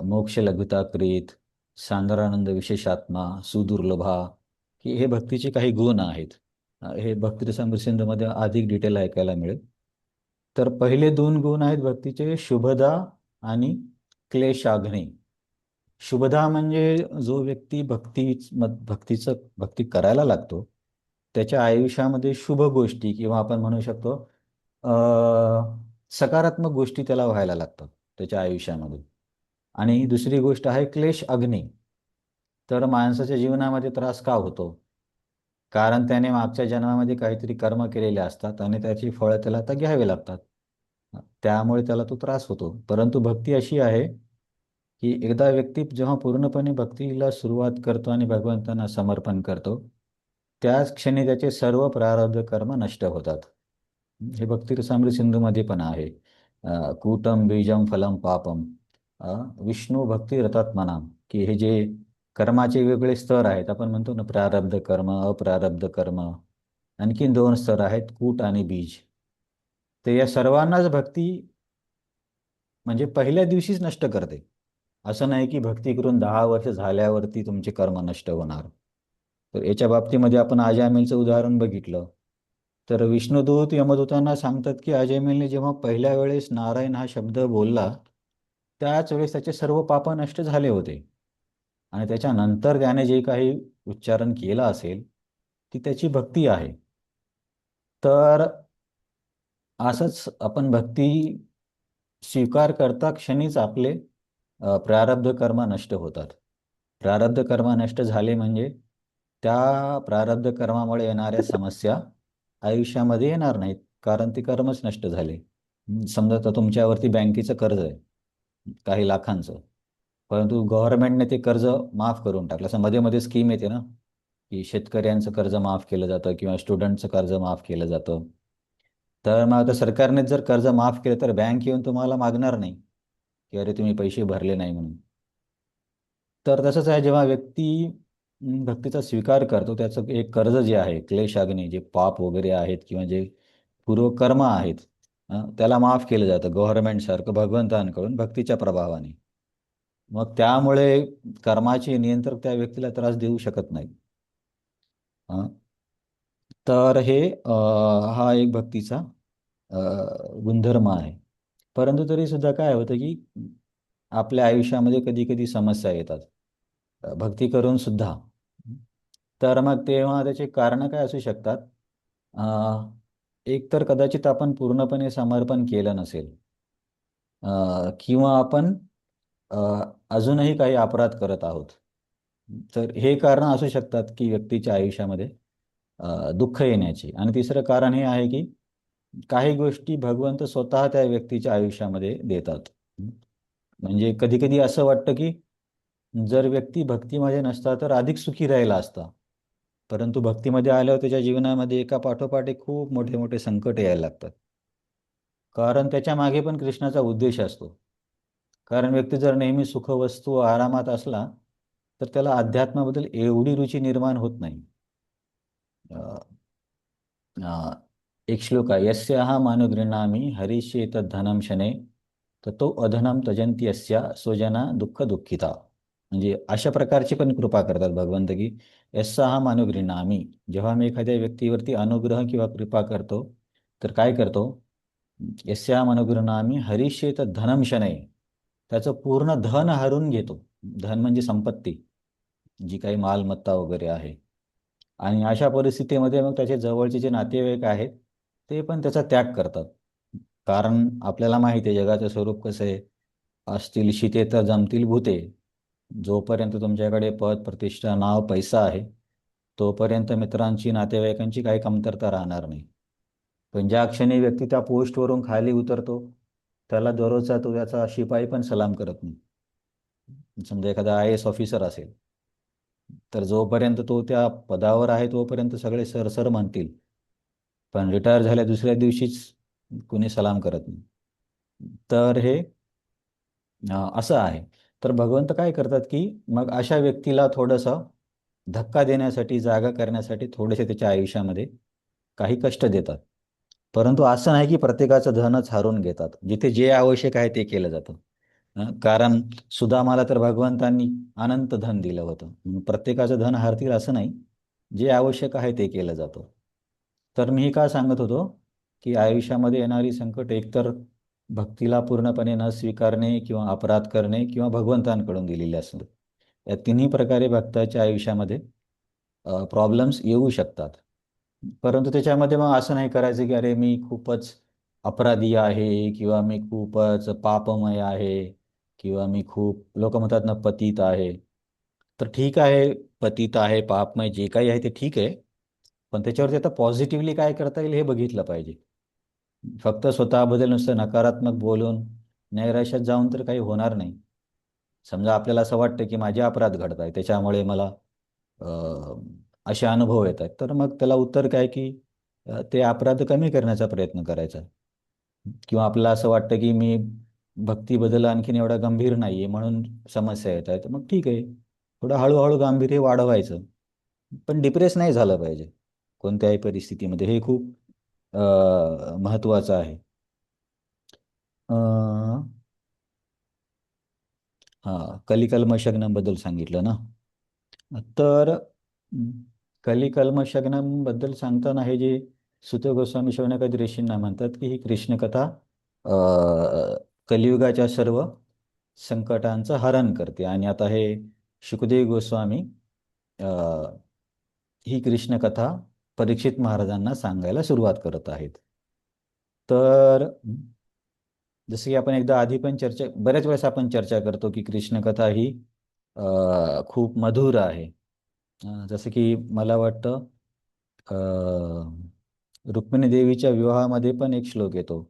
मोक्ष लघुताकृत, सांदरानंद विशेषात्मा, सुदुर्लभा, की हे भक्तीचे काही गुण आहेत. हे भक्तिरसामृत सिंधूमध्ये अधिक डिटेल ऐकायला मिळेल. तर पहिले दोन गुण आहेत भक्तीचे, शुभदा आणि क्लेशाग्नी. शुभदा म्हणजे जो व्यक्ती भक्ती करायला लागतो त्याच्या आयुष्यामध्ये शुभ गोष्टी किंवा आपण म्हणू शकतो सकारात्मक गोष्टी त्याला व्हायला लागतात. त्याच्या आयुष्यामध्ये. आणि दुसरी गोष्ट आहे क्लेश अग्नी. तर माणसाच्या जीवनामध्ये त्रास का होतो? कारण त्याने मागच्या जन्मामध्ये काहीतरी कर्म केलेले असतात आणि त्याची फळं त्याला आता घ्यावी लागतात. त्यामुळे त्याला तो त्रास होतो. परंतु भक्ती अशी आहे की एकदा व्यक्ती जेव्हा पूर्णपणे भक्तीला सुरुवात करतो आणि भगवंतांना समर्पण करतो, त्याच क्षणी त्याचे सर्व प्रारब्ध कर्म नष्ट होतात. हे भक्ती रसामृत सिंधूमध्ये पण आहे. कूटम बीजम फलम पापम विष्णू भक्ती रतात्मनाम, की हे जे कर्माचे वेगवेगळे स्तर आहेत, आपण म्हणतो ना प्रारब्ध कर्म, अप्रारब्ध कर्म, आणखीन दोन स्तर आहेत कूट आणि बीज. तर या सर्वांनाच भक्ती म्हणजे पहिल्या दिवशीच नष्ट करते. असं नाही की भक्ती करून 10 वर्ष झाल्यावरती तुमचे कर्म नष्ट होणार. तर याच्या बाबतीमध्ये आपण अजामिलचं उदाहरण बघितलं तर विष्णुदूत यमदूतांना सांगतात की अजामिलने जेव्हा पहिल्या वेळेस नारायण हा शब्द बोलला त्याच वेळेस त्याचे सर्व पाप नष्ट झाले होते. आणि त्याच्यानंतर त्याने जे काही उच्चारण केलं असेल ती त्याची भक्ती आहे. तर असंच आपण भक्ती स्वीकार करता क्षणीच आपले प्रारब्ध कर्म नष्ट होतात. प्रारब्ध कर्म नष्ट झाले म्हणजे त्या प्रारब्ध कर्मामुळे येणाऱ्या समस्या आयुष्यामध्ये येणार नाहीत, कारण ते कर्मच नष्ट झाले. समजा तर तुमच्यावरती बँकेचं कर्ज आहे काही लाखांचं, परंतु गव्हर्नमेंटने ते कर्ज माफ करून टाकलं. असं मध्ये मध्ये स्कीम येते ना की शेतकऱ्यांचं कर्ज माफ केलं जातं किंवा स्टुडंटचं कर्ज माफ केलं जातं. तर मग आता सरकारने जर कर्ज माफ केलं तर बँक येऊन तुम्हाला मागणार नाही की अरे तुम्ही पैसे भरले नाही म्हणून. तर तसंच आहे, जेव्हा व्यक्ती भक्तीचा स्वीकार करतो त्याचं एक कर्ज जे आहे क्लेशाग्नी, जे पाप वगैरे आहेत किंवा जे पूर्वकर्म आहेत, त्याला माफ केलं जातं गव्हर्नमेंटसारखं भगवंतांकडून भक्तीच्या प्रभावाने. मग त्यामुळे कर्माचे नियंत्रक त्या व्यक्तीला त्रास देऊ शकत नाही. तर हे हा एक भक्तीचा गुणधर्म आहे. परंतु तरी सुद्धा काय होतं की आपल्या आयुष्यामध्ये कधी कधी समस्या येतात भक्ती करून सुद्धा. तर मग तेव्हा त्याचे कारण काय असू शकतात? एक तर कदाचित आपण पूर्णपणे समर्पण केलं नसेल, किंवा आपण अ, अजूनही काही अपराध करत आहोत. तर हे कारण असू शकतात की व्यक्तीच्या आयुष्यामध्ये दुःख येण्याची. आणि तिसरं कारण हे आहे की काही गोष्टी भगवंत स्वतः त्या व्यक्तीच्या आयुष्यामध्ये देतात. म्हणजे कधी कधी असं वाटतं की जर व्यक्ती भक्तीमध्ये नसता तर अधिक सुखी राहिला असता, परंतु भक्तीमध्ये आल्यावर त्याच्या जीवनामध्ये एका पाठोपाठ एक खूप मोठे मोठे संकट यायला लागतात. कारण त्याच्या मागे पण कृष्णाचा उद्देश असतो. कारण व्यक्ती जर नेहमी सुखवस्तू आरामात असला तर त्याला अध्यात्माबद्दल एवढी रुची निर्माण होत नाही. अ, एक श्लोक आहे, यस्याः मानुगृह्णामि हरिष्येत धनम शने ततो अधनम तजंती यस्या स्वजना दुःख दुःखिता. म्हणजे अशा प्रकारची पण कृपा करतात भगवंत की यस्याः मानुगृह्णामि, जेव्हा मी एखाद्या व्यक्तीवरती अनुग्रह किंवा कृपा करतो तर काय करतो, यस्याः अनुगृह्णामि हरिष्येत धनम शनय, त्याचं पूर्ण धन हरून घेतो. धन म्हणजे संपत्ती, जी काही मालमत्ता वगैरे आहे. आणि अशा परिस्थितीमध्ये मग त्याचे जवळचे जे नातेवाईक आहेत ते पण त्याचा त्याग करतात. कारण आपल्याला माहिती आहे जगाचं स्वरूप कसं आहे, असतील शिते तर जमतील भूते. जोपर्यंत तुमच्याकडे पद प्रतिष्ठा नाव पैसा आहे तोपर्यंत मित्रांची नातेवाईकांची काही कमतरता राहणार नाही. पण ज्या क्षणी व्यक्ती त्या पोस्टवरून खाली उतरतो त्याला दररोजचा तो त्याचा शिपाई पण सलाम करत नाही. समजा एखादा IAS ऑफिसर असेल तर जोपर्यंत तो त्या पदावर आहे तोपर्यंत सगळे सर सर म्हणतील, पण रिटायर झाल्या दुसऱ्या दिवशीच कुणी सलाम करत नाही. तर हे असं आहे. तर भगवंत काय करतात की मग अशा व्यक्तीला थोडंसं धक्का देण्यासाठी, जागा करण्यासाठी थोडेसे त्याच्या आयुष्यामध्ये काही कष्ट देतात. परंतु असं नाही की प्रत्येकाचं धनच हरून घेतात. जिथे जे आवश्यक आहे ते केलं जातं. कारण सुदामाला तर भगवंतांनी अनंत धन दिलं होतं. प्रत्येकाचं धन हरतील असं नाही, जे आवश्यक आहे ते केलं जातं. तर मी का सांगत होतो की आयुष्यामध्ये येणारी संकट एकतर भक्तीला पूर्णपणे न स्वीकारणे किंवा अपराध करणे किंवा भगवंतांकडून दिलेले असणे, या तिन्ही प्रकारे भक्ताच्या आयुष्यामध्ये प्रॉब्लेम्स येऊ शकतात. परंतु त्याच्यामध्ये मग असं नाही करायचं की अरे मी खूपच अपराधी आहे किंवा मी खूपच पापमय आहे किंवा मी खूप लोक म्हणतात ना पतित आहे. तर ठीक आहे, पतित आहे, पापमय जे काही आहे ते ठीक आहे. पण त्याच्यावरती आता पॉझिटिव्हली काय करता येईल हे बघितलं पाहिजे. फक्त स्वतःबद्दल नुसतं नकारात्मक बोलून नैराश्यात जाऊन तर काही होणार नाही. समजा आपल्याला असं वाटतं की माझे अपराध घडत आहे त्याच्यामुळे मला अ, असे अनुभव येत आहेत, तर मग त्याला उत्तर काय की ते अपराध कमी करण्याचा प्रयत्न करायचा. किंवा आपल्याला असं वाटतं की मी भक्तीबद्दल आणखीन एवढा गंभीर नाही आहे म्हणून समस्या येत आहेत, मग ठीक आहे, थोडं हळूहळू गांभीर्य वाढवायचं. पण डिप्रेस नाही झालं पाहिजे कोणत्याही परिस्थितीमध्ये, हे खूप महत्त्वाचं आहे. अ, कलिकल्मषग्नबद्दल सांगितलं ना. तर कलिकल्मषग्नबद्दल सांगताना हे जे सुत गोस्वामी शौनकादी ऋषींना म्हणतात की ही कृष्णकथा कलियुगाच्या सर्व संकटांचं हरण करते. आणि आता हे शुकदेव गोस्वामी अ, ही कृष्णकथा परीक्षित महाराजांना सांगायला सुरुवात करत आहेत. तर जसं की आपण एकदा आधी पण बऱ्याच वेळेस आपण चर्चा करतो की कृष्णकथा ही खूप मधुर आहे. जसं की मला वाटतं रुक्मिणी देवीच्या विवाहामध्ये पण एक श्लोक येतो.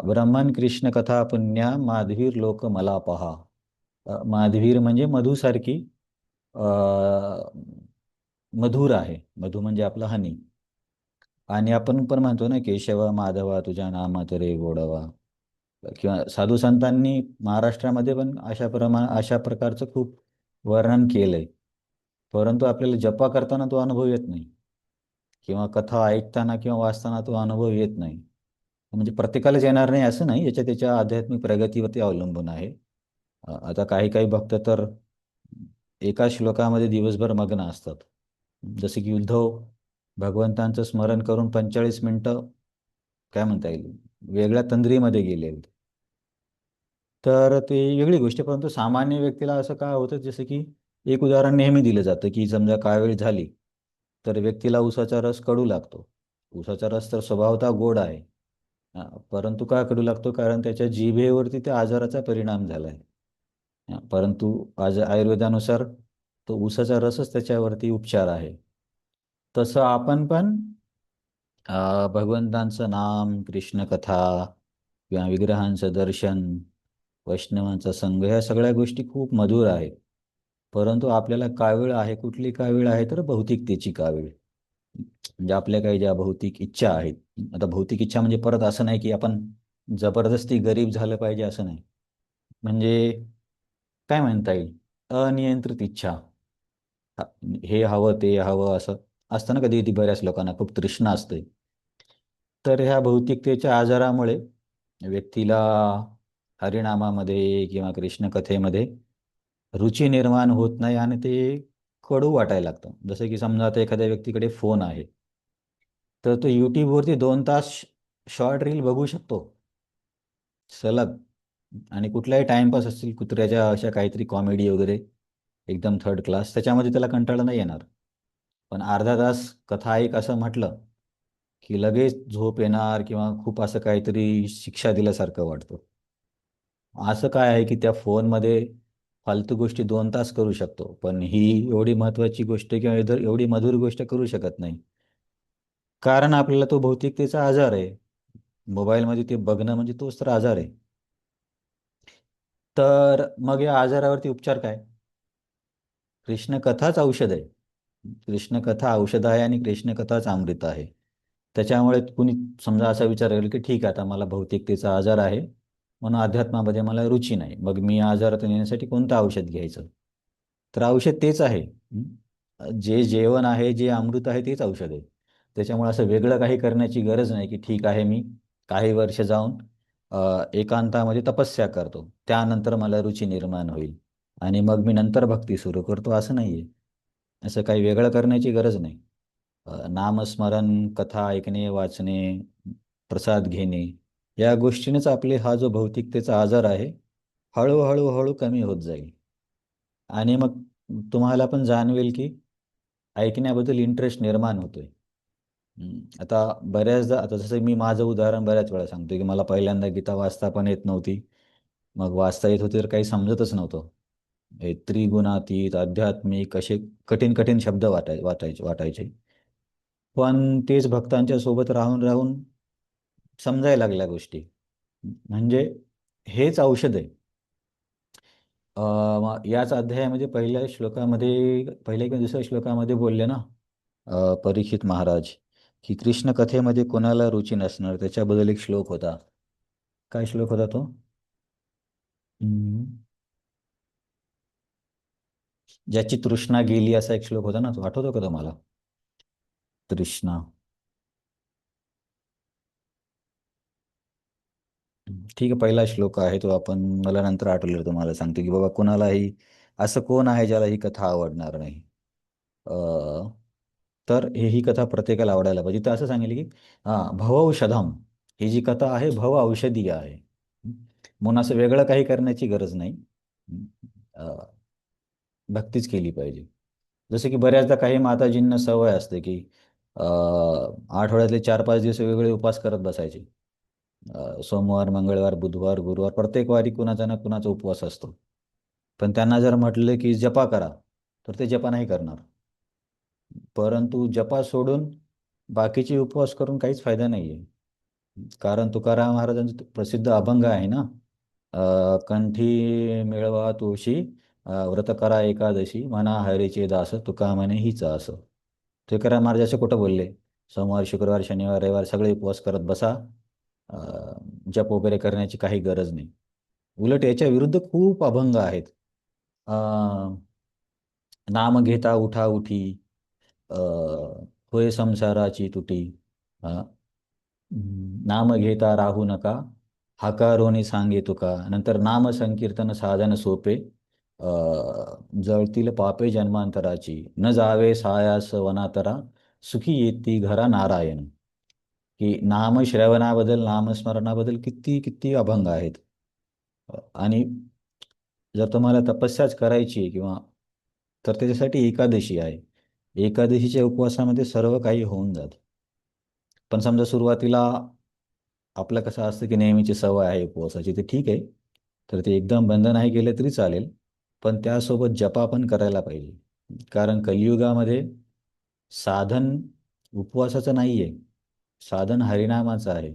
ब्रह्मन कृष्ण कथा पुण्या माधवीर लोक मला पहा. माधवीर म्हणजे मधुसारखी अ, मधुर आहे. मधु म्हणजे आपला हनी. आणि आपण पण म्हणतो ना केशवा माधवा तुझ्या नामात रे गोडवा. किंवा साधू संतांनी महाराष्ट्रामध्ये पण अशा प्रकारचं खूप वर्णन केलंय. परंतु आपल्याला जपा करताना तो अनुभव येत नाही किंवा कथा ऐकताना किंवा वाचताना तो अनुभव येत नाही. म्हणजे प्रत्येकालाच येणार नाही असं नाही, याच्या त्याच्या आध्यात्मिक प्रगतीवरती अवलंबून आहे. आता काही काही भक्त तर एका श्लोकामध्ये दिवसभर मग्न असतात. जसे की उद्धव भगवंतांचं स्मरण करून 45 मिनिटं काय म्हणता येईल वेगळ्या तंद्रीमध्ये गेले. तर ते वेगळी गोष्ट आहे. परंतु सामान्य व्यक्तीला असं काय होतं, जसं की एक उदाहरण नेहमी दिलं जातं की समजा कावीळ झाली तर व्यक्तीला उसाचा रस कडू लागतो. उसाचा रस तर स्वभावतः गोड आहे. परंतु का कडू लागतो? कारण त्याच्या जिभेवरती त्या आजाराचा परिणाम झाला आहे. परंतु आज आयुर्वेदानुसार तो उसाचा रसच त्याच्यावरती उपचार आहे. तसं आपण पण भगवंतांचं नाम, कृष्ण कथा किंवा विग्रहांचं दर्शन, वैष्णवांचा संघ, ह्या सगळ्या गोष्टी खूप मधुर आहेत. परंतु आपल्याला कावीळ आहे, कुठली कावीळ आहे तर भौतिकतेची कावीळ. म्हणजे आपल्या काही ज्या भौतिक इच्छा आहेत. आता भौतिक इच्छा म्हणजे परत असं नाही की आपण जबरदस्ती गरीब झालं पाहिजे असं नाही. म्हणजे काय म्हणता येईल, अनियंत्रित इच्छा. हा, हे हवं ते हवं असं असतं ना, कधी कधी बऱ्याच लोकांना खूप तृष्णा असते. तर ह्या भौतिकतेच्या आजारामुळे व्यक्तीला हरिनामामध्ये किंवा कृष्ण कथेमध्ये रुची निर्माण होत नाही आणि ते कडू वाटायला लागतं. जसं की समजा आता एखाद्या व्यक्तीकडे फोन आहे, तर तो यूट्यूबवरती 2 तास शॉर्ट रील बघू शकतो सलग. आणि कुठलाही टाइमपास असतील, कुत्र्याच्या अशा काहीतरी कॉमेडी वगैरे एकदम थर्ड क्लास, त्याच्यामध्ये त्याला कंटाळा नाही येणार. पण अर्धा तास कथा ऐक असं म्हटलं की लगेच झोप येणार किंवा खूप असं काहीतरी शिक्षा दिल्यासारखं वाटतं. असं काय आहे की त्या फोनमध्ये फालतू गोष्टी 2 तास करू शकतो, पण ही एवढी महत्त्वाची गोष्ट किंवा एवढी मधुर गोष्ट करू शकत नाही. कारण आपल्याला तो भौतिकतेचा आजार आहे. मोबाईलमध्ये ते बघणं म्हणजे तोच तर आजार आहे. तर मग या आजारावरती उपचार काय? कृष्णकथाच औषध आहे. कृष्णकथा औषध आहे आणि कृष्णकथाच अमृत आहे. त्याच्यामुळे कुणी समजा असा विचार करेल की ठीक आहे, आता मला भौतिकतेचा आजार आहे म्हणून अध्यात्मामध्ये मला रुची नाही, मग मी या आजारातून येण्यासाठी कोणतं औषध घ्यायचं? तर औषध तेच आहे. जे जेवण आहे, जे अमृत आहे तेच औषध आहे. त्याच्यामुळे असं वेगळं काही करण्याची गरज नाही की ठीक आहे, मी काही वर्ष जाऊन एकांतामध्ये तपस्या करतो, त्यानंतर मला रुची निर्माण होईल आणि मग मी नंतर भक्ती सुरू करतो, असं नाही आहे. असं काही वेगळं करण्याची गरज नाही. नामस्मरण, कथा ऐकणे, वाचणे, प्रसाद घेणे, या गोष्टीनेच आपले हा जो भौतिकतेचा आजार आहे हळूहळू हळू कमी होत जाईल. आणि मग तुम्हाला पण जाणवेल की ऐकण्याबद्दल इंटरेस्ट निर्माण होतोय. आता बऱ्याचदा, आता जसं मी माझं उदाहरण बऱ्याच वेळा सांगतो की मला पहिल्यांदा गीता वाचता पण येत नव्हती. मग वाचता येत होती तर काही समजतच नव्हतं. हे त्रिगुणातीत, आध्यात्मिक असे कठीण कठीण शब्द वाटायचे. पण तेच भक्तांच्या सोबत राहून राहून समजायला लागल्या गोष्टी. म्हणजे हेच औषध आहे. याच अध्यायामध्ये पहिल्या किंवा दुसऱ्या श्लोकामध्ये बोलले ना, परीक्षित महाराज, की कृष्ण कथेमध्ये कोणाला रुची नसणार, त्याच्याबद्दल एक श्लोक होता. काय श्लोक होता तो? हम्म. ज्याची तृष्णा गेली असा एक श्लोक होता ना, तो आठवतो का तुम्हाला? तृष्णा. ठीक आहे, पहिला श्लोक आहे तो, आपण मला नंतर आठवलेलं तुम्हाला सांगतो की बाबा कोणालाही असं कोण आहे ज्याला ही कथा आवडणार नाही. अ, तर ही कथा प्रत्येकाला आवडायला पाहिजे. तर असं सांगितलं की भवौषधम, ही जी कथा आहे भव औषधी आहे. म्हणून असं वेगळं काही करण्याची गरज नाही. अ, भक्तीच केली पाहिजे. जसं की बऱ्याचदा काही माताजींना सवय असते की आठवड्यातले 4-5 दिवस वेगवेगळे उपवास करत बसायचे. सोमवार, मंगळवार, बुधवार, गुरुवार प्रत्येक वारी कुणाचा ना कुणाचा उपवास असतो. पण त्यांना जर म्हटलं की जपा करा, तर ते जपा नाही करणार. परंतु जपा सोडून बाकीचे उपवास करून काहीच फायदा नाही आहे. कारण तुकाराम महाराजांचं प्रसिद्ध अभंग आहे ना, कंठी मिळवा तुळशी, व्रत करा एकादशी, म्हणा हरीचे दास, तुका म्हणे हीच असं. तुकाराम महाराज असे कुठं बोलले? सोमवार, शुक्रवार, शनिवार, रविवार सगळे उपवास करत बसा, अ, जप वगैरे करण्याची काही गरज नाही. उलट याच्या विरुद्ध खूप अभंग आहेत. अ, नाम घेता उठा उठी, अ, होय संसाराची तुटी, नाम घेता राहू नका, हाकारोनी सांगे तुका. नंतर नाम संकीर्तन साधन सोपे, अ, जळतील पापे जन्मांतराची, न जावे सायास वनातरा, सुखी येती घरा नारायण. की नामश्रवणाबद्दल, नामस्मरणाबद्दल किती किती अभंग आहेत. आणि जर तुम्हाला तपस्याच करायची आहे किंवा, तर त्याच्यासाठी एकादशी आहे. एकादशीच्या उपवासामध्ये सर्व काही होऊन जातं. पण समजा सुरुवातीला आपलं कसं असतं की नेहमीची सवय आहे उपवासाची, ते ठीक आहे. तर ते एकदम बंद नाही केलं तरी चालेल. पण त्यासोबत जपा पण करायला पाहिजे. कारण कलियुगामध्ये साधन उपवासाचं नाही आहे, साधन हरिनामाचं आहे.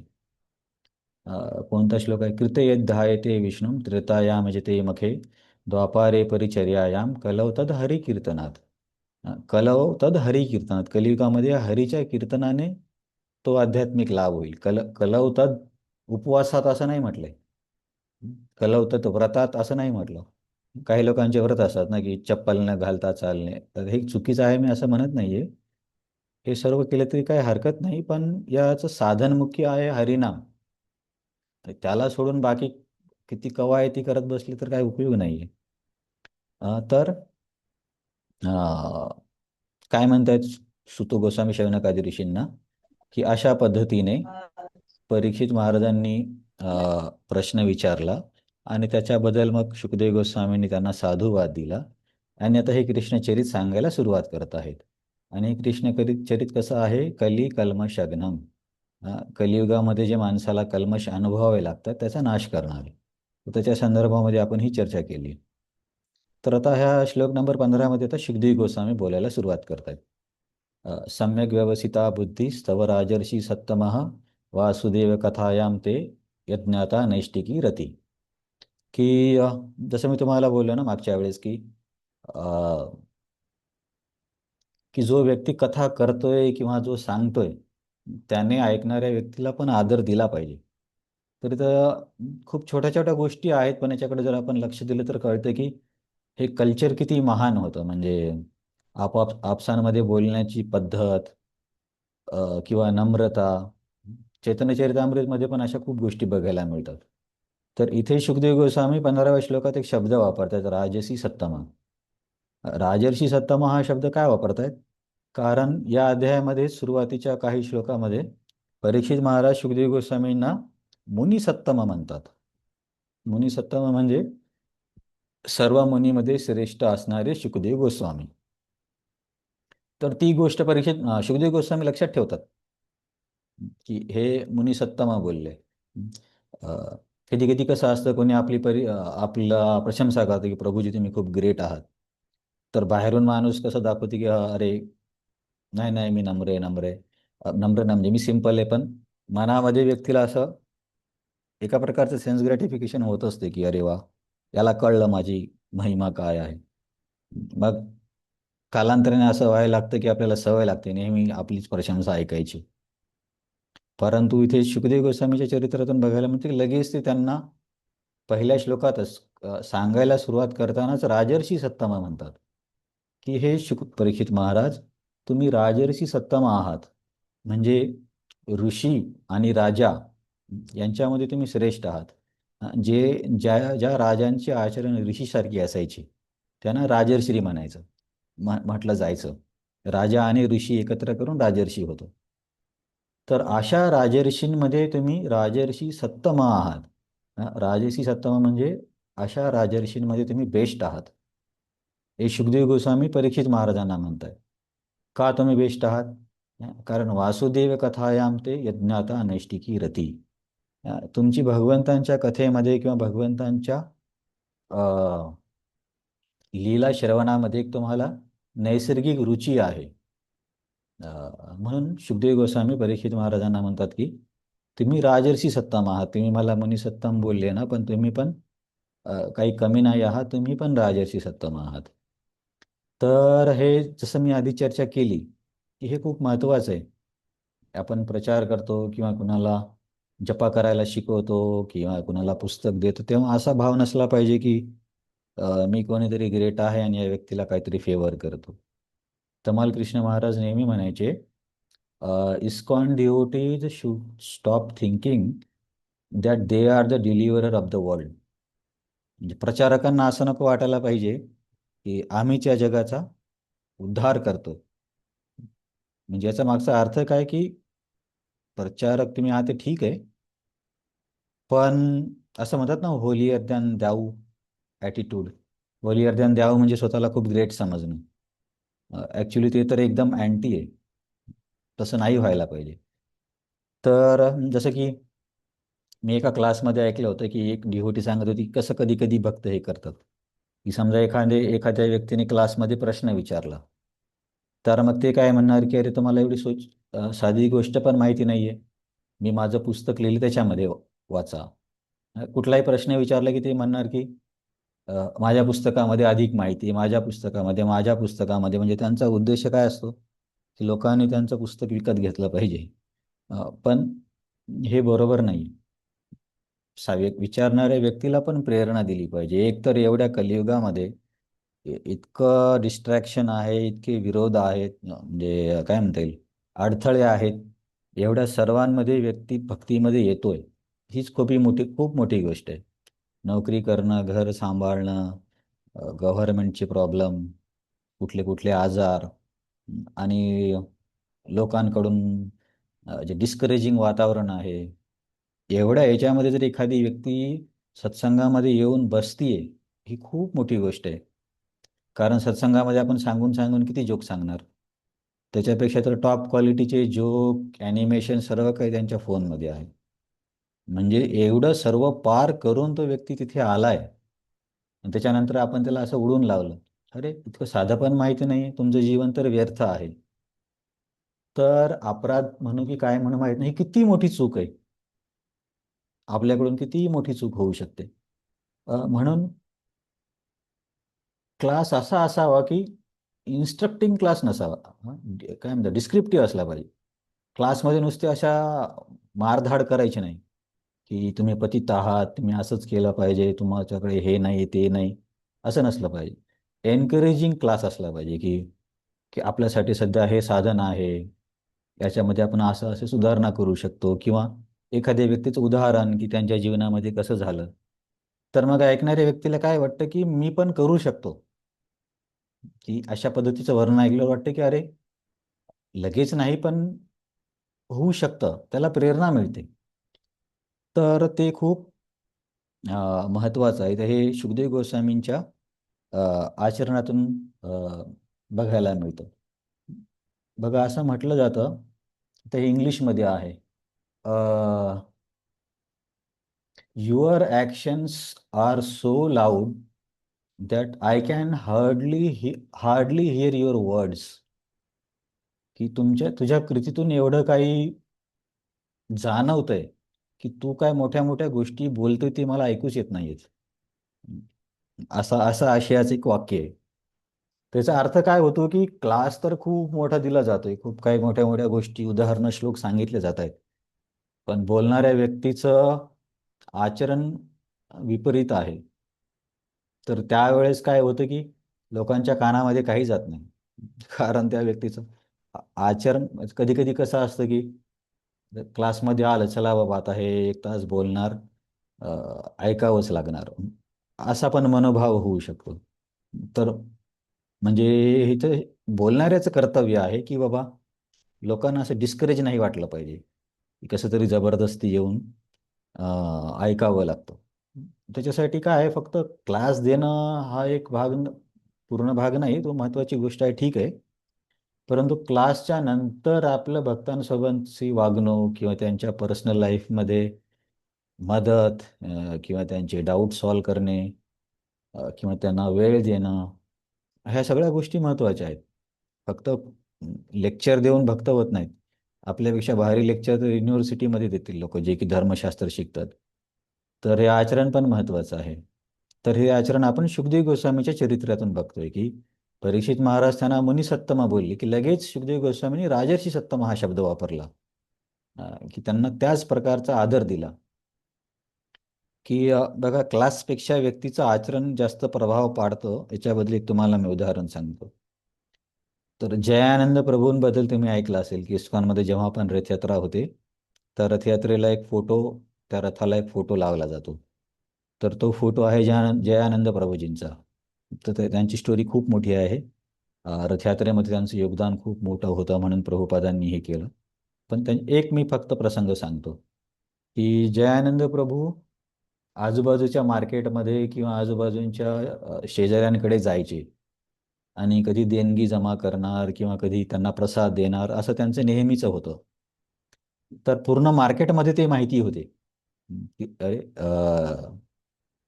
कोणता श्लोक आहे? कृते यद्धायते विष्णू त्रेतायाम जते मखे, द्वापारे परिचर्यायाम कलौ तद हरिकीर्तनात. कलौ तद हरिकीर्तनात, कलियुगामध्ये हरीच्या कीर्तनाने तो आध्यात्मिक लाभ होईल. कलौ तद उपवासात असं नाही म्हटलंय. कलौ तद व्रतात असं नाही म्हटलं. काही लोकांचे व्रत असतात ना की चप्पल न घालता चालणे, तर हे चुकीचं आहे, मी असं म्हणत नाहीये. हे सर्व केलं तरी काही हरकत नाही, पण याचं साधन मुख्य आहे हरिनाम. तर त्याला सोडून बाकी किती कवायती करत बसली तर काही उपयोग नाहीये. तर काय म्हणतायत सुत गोस्वामी शौनकादी ऋषींना, की अशा पद्धतीने परीक्षित महाराजांनी प्रश्न विचारला आणि त्याच्याबद्दल मग शुकदेव गोस्वामींनी त्यांना साधुवाद दिला. आणि आता हे कृष्णचरित सांगायला सुरुवात करत आहेत. आणि हे कृष्णचरित कसं आहे? कली कल्मषग्नम, कलियुगामध्ये जे माणसाला कल्मष अनुभवावे लागतात त्याचा नाश करणारे. तर त्याच्या संदर्भामध्ये आपण ही चर्चा केली. तर आता ह्या श्लोक नंबर 15 मध्ये आता शुकदेव गोस्वामी बोलायला सुरुवात करतायत. सम्यक व्यवसिता बुद्धी स्तव राजर्षी सत्तमः, वासुदेव कथायाम ते यज्ञाता नैष्टिकी रती. की जसं मी तुम्हाला बोललो ना मागच्या वेळेस अ, की जो व्यक्ती कथा करतोय किंवा जो सांगतोय, त्याने ऐकणाऱ्या व्यक्तीला पण आदर दिला पाहिजे. तर इथं खूप छोट्या छोट्या गोष्टी आहेत, पण याच्याकडे जर आपण लक्ष दिलं तर कळतं की हे कल्चर किती महान होतं. म्हणजे आपसांमध्ये बोलण्याची पद्धत, किंवा नम्रता. चैतन्य चरितामृतमध्ये पण अशा खूप गोष्टी बघायला मिळतात. तर इथे शुकदेव गोस्वामी 15व्या श्लोकात एक शब्द वापरतात, राजसी सत्तमा. राजर्षी सत्तमा हा शब्द काय वापरतायत? कारण या अध्यायामध्ये सुरुवातीच्या काही श्लोकामध्ये परीक्षित महाराज शुकदेव गोस्वामींना मुनिसत्तम म्हणतात. मुनिसत्तम म्हणजे सर्व मुनीमध्ये श्रेष्ठ असणारे शुकदेव गोस्वामी. तर ती गोष्ट शुकदेव गोस्वामी लक्षात ठेवतात. की हे मुनी सत्तमा बोलले. कधी कधी कसं असतं, कोणी आपला प्रशंसा करतो की प्रभूजी तुम्ही खूप ग्रेट आहात. तर बाहेरून माणूस कसं दाखवते की अरे नाही नाही मी नम्र आहे, नम्र आहे. नम्र नाही म्हणजे मी सिंपल आहे, पण मनामध्ये व्यक्तीला असं एका प्रकारचं सेन्स ग्रॅटिफिकेशन होत असते की अरे वा, याला कळलं माझी महिमा काय आहे. मग कालांतराने असं व्हायला लागतं की आपल्याला सवय लागते नेहमी आपलीच प्रशंसा ऐकायची. परंतु इथे शुकदेव गोस्वामीच्या चरित्रातून बघायला मिळते की लगेच ते त्यांना पहिल्या श्लोकातच सांगायला सुरुवात करतानाच राजर्षी सत्तमा म्हणतात की हे परीक्षित महाराज, तुम्ही राजर्षी सत्तमा आहात. म्हणजे ऋषी आणि राजा यांच्यामध्ये तुम्ही श्रेष्ठ आहात. ज्या ज्या राजांची आचरण ऋषीसारखी असायची त्यांना राजर्षी म्हणायचं, म्हटलं जायचं. राजा आणि ऋषी एकत्र करून राजर्षी होतो. तर अशा राजर्षींमध्ये तुम्ही राजर्षी सत्तमा आहात. राजर्षी सत्तमा म्हणजे अशा राजर्षींमध्ये तुम्ही बेस्ट आहात. हे शुकदेव गोस्वामी परीक्षित महाराजांना म्हणताय. का तुम्ही बेस्ट आहात? कारण वासुदेव कथायाम ते यज्ञाता नैष्टिकी रती. तुमची भगवंतांच्या कथेमध्ये किंवा भगवंतांच्या लीला श्रवणामध्ये एक तुम्हाला नैसर्गिक रुची आहे. म्हणून शुकदेव गोस्वामी परीक्षित महाराजांना म्हणतात की तुम्ही राजर्षी सत्तम आहात. तुम्ही मला मुनी सत्तम बोलले ना, पण तुम्ही पण काही कमी नाही आहात, तुम्ही पण राजर्षी सत्तम आहात. तर हे जसं मी आधी चर्चा केली की हे खूप महत्त्वाचं आहे. आपण प्रचार करतो किंवा कुणाला जपा करायला शिकवतो किंवा कुणाला पुस्तक देतो, तेव्हा असा भाव नसला पाहिजे की मी कोणीतरी ग्रेट आहे आणि या व्यक्तीला काहीतरी फेवर करतो. तमाल कृष्ण महाराज नेहमी म्हणायचे, ISKCON devotees should stop thinking that they are the deliverer of the world. म्हणजे प्रचारकांना असं नको वाटायला पाहिजे की आम्हीच या जगाचा उद्धार करतो. म्हणजे याचा मागचा अर्थ काय की प्रचारक तुम्ही आहात ते ठीक आहे, पण असं म्हणतात ना, holier than thou attitude. Holier than thou म्हणजे स्वतःला खूप ग्रेट समजणं. ॲक्च्युली ते तर एकदम अँटी आहे. तसं नाही व्हायला पाहिजे. तर जसं की मी एका क्लासमध्ये ऐकलं होतं की एक डिव्होटी सांगत होती कसं कधी कधी भक्त हे करतात, की समजा एखाद्या व्यक्तीने क्लासमध्ये प्रश्न विचारला, तर मग ते काय म्हणणार की अरे तुम्हाला एवढी साधी गोष्ट पण माहिती नाही आहे, मी माझं पुस्तक लिहिलं त्याच्यामध्ये वाचा. कुठलाही प्रश्न विचारला की ते म्हणणार की माझ्या पुस्तकामध्ये अधिक माहिती, माझ्या पुस्तकामध्ये म्हणजे त्यांचा उद्देश काय असतो की लोकांनी त्यांचं पुस्तक विकत घेतलं पाहिजे. पण हे बरोबर नाही. विचारणाऱ्या व्यक्तीला पण प्रेरणा दिली पाहिजे. एक तर एवढ्या कलियुगामध्ये इतकं डिस्ट्रॅक्शन आहे, इतके विरोध आहेत, म्हणजे काय म्हणता येईल, अडथळे आहेत. एवढ्या सर्वांमध्ये व्यक्ती भक्तीमध्ये येतोय, हीच खूप मोठी गोष्ट आहे. नोकरी करणं, घर सांभाळणं, गव्हर्नमेंटचे प्रॉब्लेम, कुठले कुठले आजार आणि लोकांकडून जे डिस्करेजिंग वातावरण आहे, एवढ्या याच्यामध्ये जर एखादी व्यक्ती सत्संगामध्ये येऊन बसतीये, ही खूप मोठी गोष्ट आहे. कारण सत्संगामध्ये आपण सांगून सांगून किती जोक सांगणार. त्याच्यापेक्षा तर टॉप क्वालिटीचे जोक, ॲनिमेशन सर्व काही त्यांच्या फोनमध्ये आहे. म्हणजे एवढं सर्व पार करून तो व्यक्ती तिथे आलाय आणि त्याच्यानंतर आपण त्याला असं उडून लावलं, अरे इतकं साधं पण माहिती नाही, तुमचं जीवन तर व्यर्थ आहे. तर अपराध म्हणू की काय म्हणू माहीत नाही, किती मोठी चूक आहे. आपल्याकडून किती मोठी चूक होऊ शकते. म्हणून क्लास असा असावा की इन्स्ट्रक्टिंग क्लास नसावा. काय म्हणतात, डिस्क्रिप्टिव्ह असला पाहिजे. क्लासमध्ये नुसते अशा मारधाड करायची नाही की तुम्ही पतित आहात, तुम्ही असंच केलं पाहिजे, तुमच्याकडे हे नाही ते नाही, असं नसलं पाहिजे. एनकरेजिंग क्लास असला पाहिजे की की आपल्यासाठी सध्या हे साधन आहे, याच्यामध्ये आपण असं असं सुधारणा करू शकतो, किंवा एखाद्या व्यक्तीचं उदाहरण की त्यांच्या जीवनामध्ये कसं झालं, तर मग ऐकणाऱ्या व्यक्तीला काय वाटतं की मी पण करू शकतो. की अशा पद्धतीचं वर्णन ऐकल्यावर वाटतं की अरे लगेच नाही पण होऊ शकतं, त्याला प्रेरणा मिळते. तर ते खूप महत्त्वाचं आहे. तर हे शुकदेव गोस्वामींच्या आचरणातून बघायला मिळतं. बघा असं म्हटलं जातं, तर हे इंग्लिशमध्ये आहे your actions are so loud that I can hardly here your words. की तुझ्या कृतीतून एवढं काही जाणवतंय की तू काय मोठ्या मोठ्या गोष्टी बोलतोय ते मला ऐकूच येत नाहीयेत. असं आशयाचं एक वाक्य आहे. त्याचा अर्थ काय होतो की क्लास तर खूप मोठा दिला जातोय, खूप काही मोठ्या मोठ्या गोष्टी, उदाहरणं, श्लोक सांगितले जात आहेत, पण बोलणाऱ्या व्यक्तीचं आचरण विपरीत आहे. तर त्यावेळेस काय होतं की लोकांच्या कानामध्ये काही जात नाही. कारण त्या व्यक्तीचं आचरण कधी कधी कसं असतं की क्लासमध्ये आलं, चला बाबा आता हे 1 तास बोलणार, ऐकावंच लागणार, असा पण मनोभाव होऊ शकतो. तर म्हणजे इथं बोलणाऱ्याचं कर्तव्य आहे की बाबा लोकांना असं डिस्करेज नाही वाटलं पाहिजे की कसं तरी जबरदस्ती येऊन ऐकावं लागतं. त्याच्यासाठी काय आहे, फक्त क्लास देणं हा एक पूर्ण भाग नाही, तो महत्त्वाची गोष्ट आहे, ठीक आहे. परंतु क्लासच्या नंतर आपलं भक्तांसोबतची वागणूक किंवा त्यांच्या पर्सनल लाईफमध्ये मदत, किंवा त्यांचे डाऊट सॉल्व करणे, किंवा त्यांना वेळ देणं, ह्या सगळ्या गोष्टी महत्त्वाच्या आहेत. फक्त लेक्चर देऊन भक्त होत नाहीत. आपल्यापेक्षा भारी लेक्चर तर युनिव्हर्सिटीमध्ये देतील लोक जे की धर्मशास्त्र शिकतात. तर हे आचरण पण महत्त्वाचं आहे. तर हे आचरण आपण शुकदेव गोस्वामीच्या चरित्रातून बघतोय की परीक्षित महाराज त्यांना मुनिसत्तमा बोलले की लगेच शुकदेव गोस्वामींनी राजर्षी सत्तमा हा शब्द वापरला, की त्यांना त्याच प्रकारचा आदर दिला. की बघा, क्लासपेक्षा व्यक्तीचं आचरण जास्त प्रभाव पाडतं, याच्याबद्दल एक तुम्हाला मी उदाहरण सांगतो. तर जयानंद प्रभूंबद्दल तुम्ही ऐकलं असेल की इस्कॉनमध्ये जेव्हा पण रथयात्रा होते, तर रथयात्रेला एक फोटो, त्या रथाला एक फोटो लावला जातो. तर तो फोटो आहे जयानंद प्रभूजींचा. तर त्यांची स्टोरी खूप मोठी आहे. रथयात्रेमध्ये त्यांचं योगदान खूप मोठं होतं म्हणून प्रभुपादांनी हे केलं. पण एक मी फक्त प्रसंग सांगतो की जयानंद प्रभू आजूबाजूच्या मार्केटमध्ये किंवा आजूबाजूच्या शेजाऱ्यांकडे जायचे आणि कधी देणगी जमा करणार किंवा कधी त्यांना प्रसाद देणार, असं त्यांचं नेहमीचं होतं. तर पूर्ण मार्केटमध्ये ते माहिती होते की अरे,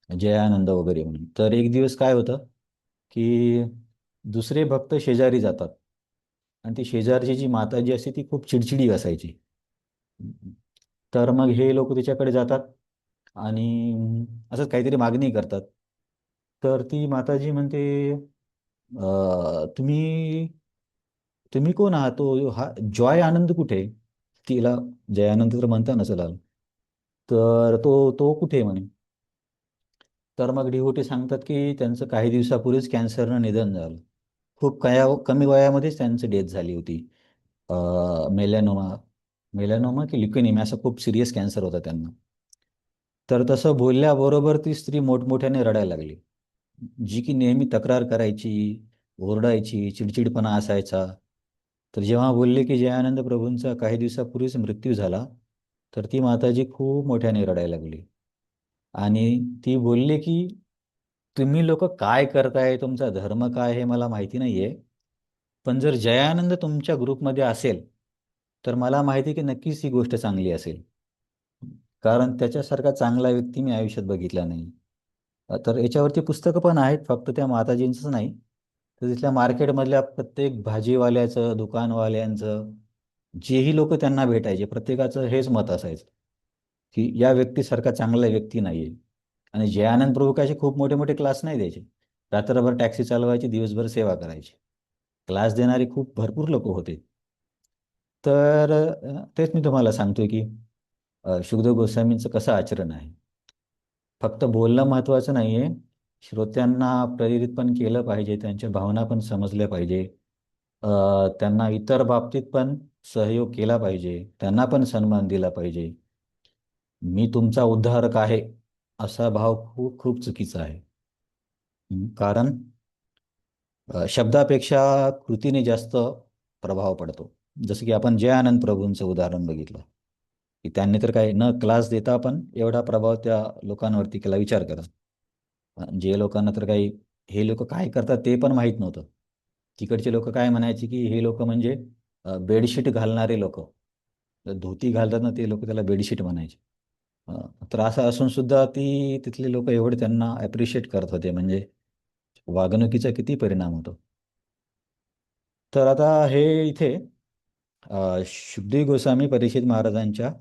जयानंद वगैरे म्हणून. तर एक दिवस काय होतं की दुसरे भक्त शेजारी जातात आणि ती शेजारची जी माता जी असते ती खूप चिडचिडी असायची. तर मग हे लोक तिच्याकडे जातात आणि असंच काहीतरी मागणी करतात. तर ती माताजी म्हणते, तुम्ही तुम्ही कोण आहात? तो हा जॉय आनंद कुठे आहे?" तिला जयानंद तर म्हणता नसेल आलं. तर तो तो कुठे आहे म्हणे. तर मग डिव्होटी सांगतात की त्यांचं काही दिवसापूर्वीच कॅन्सरनं निधन झालं. खूप कमी वयामध्येच त्यांची डेथ झाली होती. मेलॅनोमा मेलॅनोमा की ल्युकेनिया, असा खूप सिरियस कॅन्सर होता त्यांना. तर तसं बोलल्याबरोबर ती स्त्री मोठमोठ्याने रडायला लागली, जी की नेहमी तक्रार करायची, ओरडायची, चिडचिडपणा असायचा. तर जेव्हा बोलले की जयानंद प्रभूंचा काही दिवसापूर्वीच मृत्यू झाला, तर ती माताजी खूप मोठ्याने रडायला लागली. आणि ती बोलली की तुम्ही लोक काय करताय, तुमचा धर्म काय हे मला माहिती नाहीये, पण जर जयानंद तुमच्या ग्रुपमध्ये असेल तर मला माहिती आहे की नक्कीच ही गोष्ट चांगली असेल, कारण त्याच्यासारखा चांगला व्यक्ती मी आयुष्यात बघितला नाही. तर याच्यावरती पुस्तकं पण आहेत, फक्त त्या माताजींचंच नाही, तर तिथल्या मार्केटमधल्या प्रत्येक भाजीवाल्याचं, दुकानवाल्यांचं, जेही लोक त्यांना भेटायचे, प्रत्येकाचं हेच मत असायचं की या व्यक्तीसारखा चांगला व्यक्ती नाही आहे. आणि जयानंद प्रभू काय असे खूप मोठे मोठे क्लास नाही द्यायचे. रात्रभर टॅक्सी चालवायची, दिवसभर सेवा करायची. क्लास देणारे खूप भरपूर लोक होते. तर तेच मी तुम्हाला सांगतोय की शुकदेव गोस्वामींचं कसं आचरण आहे. फक्त बोलणं महत्त्वाचं नाही आहे, श्रोत्यांना प्रेरित पण केलं पाहिजे, त्यांच्या भावना पण समजल्या पाहिजे, अ, त्यांना इतर बाबतीत पण सहयोग केला पाहिजे, त्यांना पण सन्मान दिला पाहिजे. मी तुमचा उद्धारक आहे असा भाव खूप खूप चुकीचा आहे. कारण शब्दापेक्षा कृतीने जास्त प्रभाव पडतो. जसं की आपण जयानंद प्रभूंचं उदाहरण बघितलं की त्यांनी तर काही न क्लास देता पण एवढा प्रभाव त्या लोकांवरती केला. विचार करा, जे लोकांना तर काही, हे लोक काय करतात ते पण माहीत नव्हतं. तिकडचे लोक काय म्हणायचे की हे लोक म्हणजे बेडशीट घालणारे लोक. धोती घालतात ना ते लोक त्याला बेडशीट म्हणायचे. तर असं असून सुद्धा तिथले लोक एवढे त्यांना ॲप्रिशिएट करत होते, म्हणजे वागणुकीचा किती परिणाम होतो. तर आता हे इथे शुकदेव गोस्वामी परीक्षित महाराजांच्या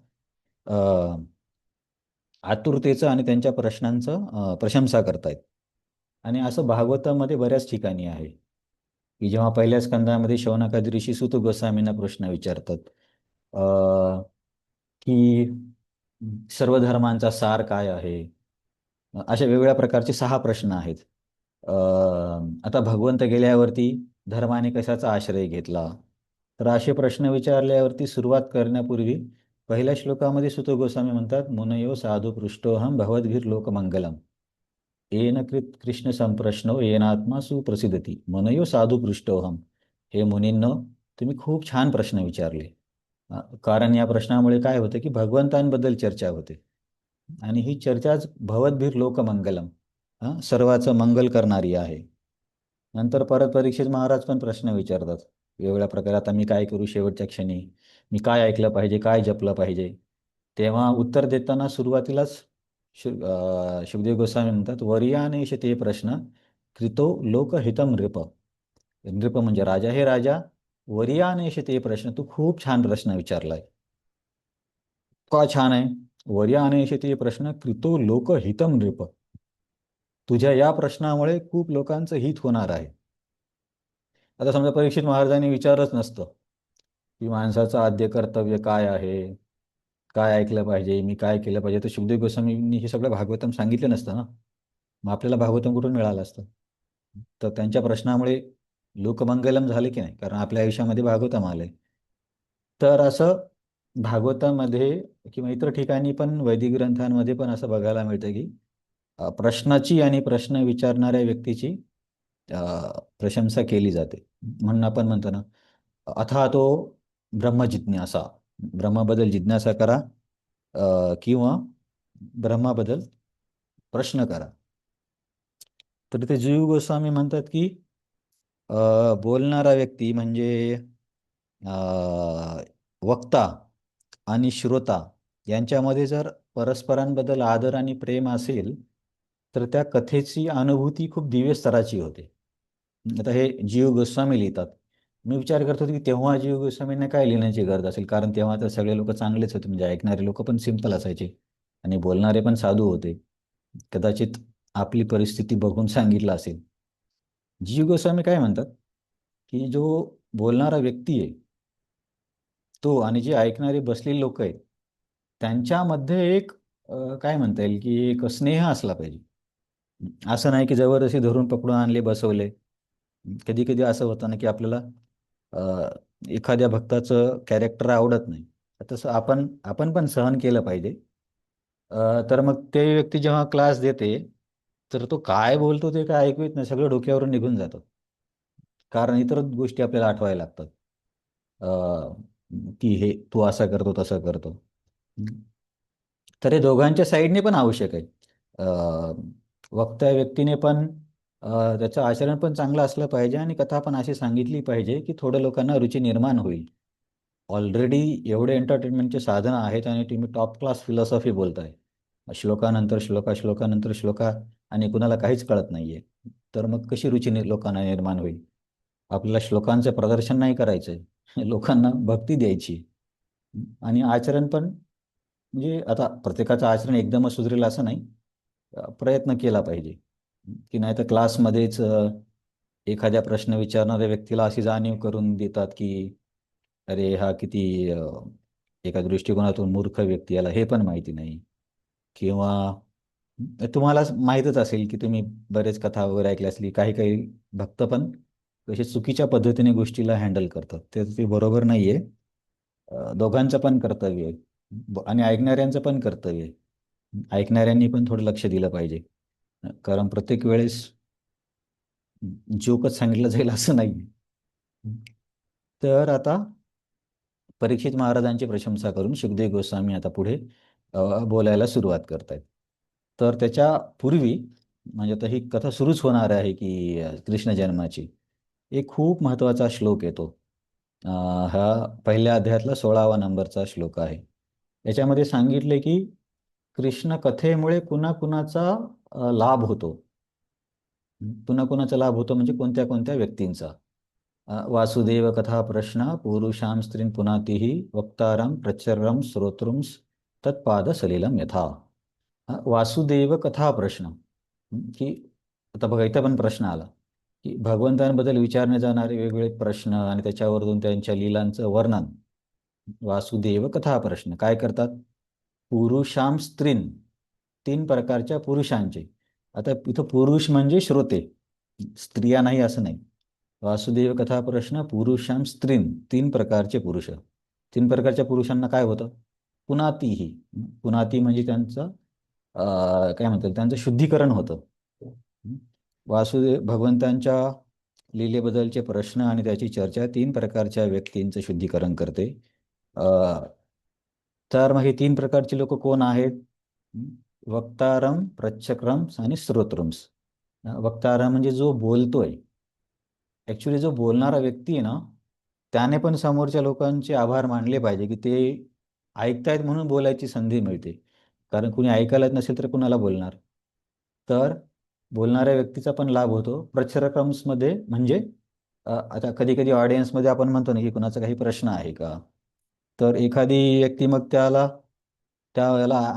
अ, आतुरतेचं आणि त्यांच्या प्रश्नांचं प्रशंसा करतायत. आणि असं भागवतामध्ये बऱ्याच ठिकाणी आहे की जेव्हा पहिल्या स्कंदामध्ये शौनकादी ऋषी सुत गोस्वामींना प्रश्न विचारतात की सर्व धर्मांचा सार काय आहे. अशा वेगवेगळ्या प्रकारचे 6 प्रश्न आहेत. अ, आता भगवंत गेल्यावरती धर्माने कशाचा आश्रय घेतला. तर असे प्रश्न विचारल्यावरती सुरुवात करण्यापूर्वी पहिल्या श्लोकामध्ये सुत गोस्वामी म्हणतात, मुनयो साधू पृष्ठोहम भगवद्गीर लोकमंगलम येन कृत कृष्ण संप्रश्नो येनात्मा सुप्रसिद्धती मनयो साधू पृष्ठोहम. हे मुनींनो, तुम्ही खूप छान प्रश्न विचारले. कारण या प्रश्नामुळे काय होतं की भगवंतांबद्दल चर्चा होते आणि ही चर्चाच भवद्भीर लोकमंगलम, सर्वाचं मंगल करणारी आहे. नंतर परत परीक्षित महाराज पण प्रश्न विचारतात वेगवेगळ्या प्रकारे, आता मी काय करू शेवटच्या क्षणी, मी काय ऐकलं पाहिजे, काय जपलं पाहिजे. तेव्हा उत्तर देताना सुरुवातीलाच शुकदेव गोस्वामी म्हणतात, वर्यानेश ते प्रश्न कृतो लोकहितम नृप. नृप म्हणजे राजा, हे राजा वर्यानेश ते प्रश्न, तू खूप छान प्रश्न विचारलाय. का छान आहे? वर्यानेश ते प्रश्न कृतो लोकहितम नृप, तुझ्या या प्रश्नामुळे खूप लोकांचं हित होणार आहे. आता समजा परीक्षित महाराजांनी विचारच नसतं की माणसाचं आद्य कर्तव्य काय आहे, काय ऐकलं पाहिजे, मी काय केलं पाहिजे, तर शुकदेव गोस्वामींनी हे सगळं भागवतम सांगितलं नसतं ना. मग आपल्याला भागवतम कुठून मिळालं असतं? तर त्यांच्या प्रश्नामुळे लोकमंगलम झाले की नाही, कारण आपल्या आयुष्यामध्ये भागवतम आले. तर असं भागवतामध्ये किंवा इतर ठिकाणी पण वैदिक ग्रंथांमध्ये पण असं बघायला मिळतं की प्रश्नाची आणि प्रश्न विचारणाऱ्या व्यक्तीची अ, प्रशंसा केली जाते. म्हणून आपण म्हणतो ना, अथा तो ब्रह्मजिज्ञासा, ब्रह्माबद्दल जिज्ञासा करा किंवा ब्रह्माबद्दल प्रश्न करा. तर ते जीव गोस्वामी म्हणतात की बोलणारा व्यक्ती म्हणजे वक्ता आणि श्रोता यांच्यामध्ये जर परस्परांबद्दल आदर आणि प्रेम असेल तर त्या कथेची अनुभूती खूप दिव्य स्तराची होते. आता हे जीव गोस्वामी लिहितात. मी विचार करतो की तेव्हा जीव गोस्वामींना काय लिहिण्याची गरज असेल, कारण तेव्हा तर सगळे लोक चांगलेच होते, म्हणजे ऐकणारे लोक पण सिंपल असायचे आणि बोलणारे पण साधू होते. कदाचित आपली परिस्थिती बघून सांगितलं असेल. जीव गोस्वामी काय म्हणतात की जो बोलणारा व्यक्ती आहे तो आणि जे ऐकणारे बसलेले लोक आहेत त्यांच्यामध्ये एक काय म्हणता येईल की एक स्नेह असला पाहिजे. असं नाही की जबरदस्ती धरून पकडून आणले बसवले. कधी कधी असं होतं ना की आपल्याला एखाद्या भक्ताचं कॅरेक्टर आवडत नाही, तर तसं आपण आपण पण सहन केलं पाहिजे. तर मग ते व्यक्ती जेव्हा क्लास देते तर तो काय बोलतो ते काय ऐकू येत नाही, सगळं डोक्यावरून निघून जातं, कारण इतरच गोष्टी आपल्याला आठवायला लागतात. की हे तू असं करतो तसं करतो. तर हे दोघांच्या साईडने पण आवश्यक आहे. वक्त्या व्यक्तीने पण त्याचं आचरण पण चांगलं असलं पाहिजे आणि कथा पण अशी सांगितली पाहिजे की थोडं लोकांना रुची निर्माण होईल. ऑलरेडी एवढे एंटरटेनमेंटचे साधनं आहेत आणि तुम्ही टॉप क्लास फिलॉसॉफी बोलताय, श्लोकानंतर श्लोका श्लोकानंतर श्लोका, आणि कुणाला काहीच कळत नाहीये. तर मग कशी रुची लोकांना निर्माण होईल? आपल्याला श्लोकांचं प्रदर्शन नाही करायचंय, लोकांना भक्ती द्यायची. आणि आचरण पण म्हणजे आता प्रत्येकाचं आचरण एकदमच सुधरेल असं नाही, प्रयत्न केला पाहिजे. की नाही तर क्लासमध्येच एखाद्या प्रश्न विचारणाऱ्या व्यक्तीला अशी जाणीव करून देतात की अरे हा किती एका दृष्टिकोनातून मूर्ख व्यक्ती, याला हे पण माहिती नाही. किंवा तुम्हाला माहीतच असेल की तुम्ही बरेच कथा वगैरे ऐकल्या असली, काही काही भक्त पण कसे चुकीच्या पद्धतीने गोष्टीला हँडल करतात, ते बरोबर नाहीये. दोघांचं पण कर्तव्य आहे आणि ऐकणाऱ्यांचं पण कर्तव्य आहे. ऐकणाऱ्यांनी पण थोडं लक्ष दिलं पाहिजे, कारण प्रत्येक वेळेस जोकच सांगितलं जाईल असं नाही. तर आता परीक्षित महाराजांची प्रशंसा करून शुकदेव गोस्वामी आता पुढे बोलायला सुरुवात करतायत. तर त्याच्या पूर्वी म्हणजे आता ही कथा सुरूच होणार आहे की कृष्ण जन्माची एक खूप महत्त्वाचा श्लोक येतो. हा पहिल्या अध्यायातला 16वा नंबरचा श्लोक आहे. याच्यामध्ये सांगितले की कृष्ण कथेमुळे कुणाकुणाचा लाभ होतो. कुणाकुणाचा लाभ होतो म्हणजे कोणत्या कोणत्या व्यक्तींचा. वासुदेव कथा प्रश्न पुरुषां स्त्रीन पुनातीही वक्तारं प्रचरं श्रोतृंस तत्पाद सलिलम यथा. वासुदेव कथा प्रश्न, की आता बघा इथं पण प्रश्न आला की भगवंतांबद्दल विचारले जाणारे वेगवेगळे प्रश्न आणि त्याच्यावरून त्यांच्या लीलांचं वर्णन. वासुदेव कथा प्रश्न काय करतात? पुरुषां स्त्रीन, तीन प्रकारच्या पुरुषांचे. आता इथं पुरुष म्हणजे श्रोते, स्त्रिया नाही असं नाही. वासुदेव कथा प्रश्न पुरुषां स्त्रीन, तीन प्रकारचे पुरुष. तीन प्रकारच्या पुरुषांना काय होतं? पुनातीही. पुनाती म्हणजे त्यांचं काय म्हणतात, त्यांचं शुद्धीकरण होतं. वासुदेव भगवंतांच्या लीलेबद्दलचे प्रश्न आणि त्याची चर्चा तीन प्रकारच्या व्यक्तींचं शुद्धीकरण करते. तर मग हे तीन प्रकारचे लोक कोण आहेत? वक्तारम, प्रचक्रम आणि श्रोत्रम्स. वक्तारम म्हणजे जो बोलतोय. ऍक्च्युली जो बोलणारा व्यक्ती आहे ना, त्याने पण समोरच्या लोकांचे आभार मानले पाहिजे की ते ऐकतायत म्हणून बोलायची संधी मिळते. कारण कुणी ऐकायलाच नसेल तर कुणाला बोलणार. तर बोलणाऱ्या व्यक्तीचा पण लाभ होतो. प्रचरक्रम्समध्ये म्हणजे आता कधी कधी ऑडियन्समध्ये आपण म्हणतो ना की कुणाचा काही प्रश्न आहे का, तर एखादी व्यक्ती मग त्याला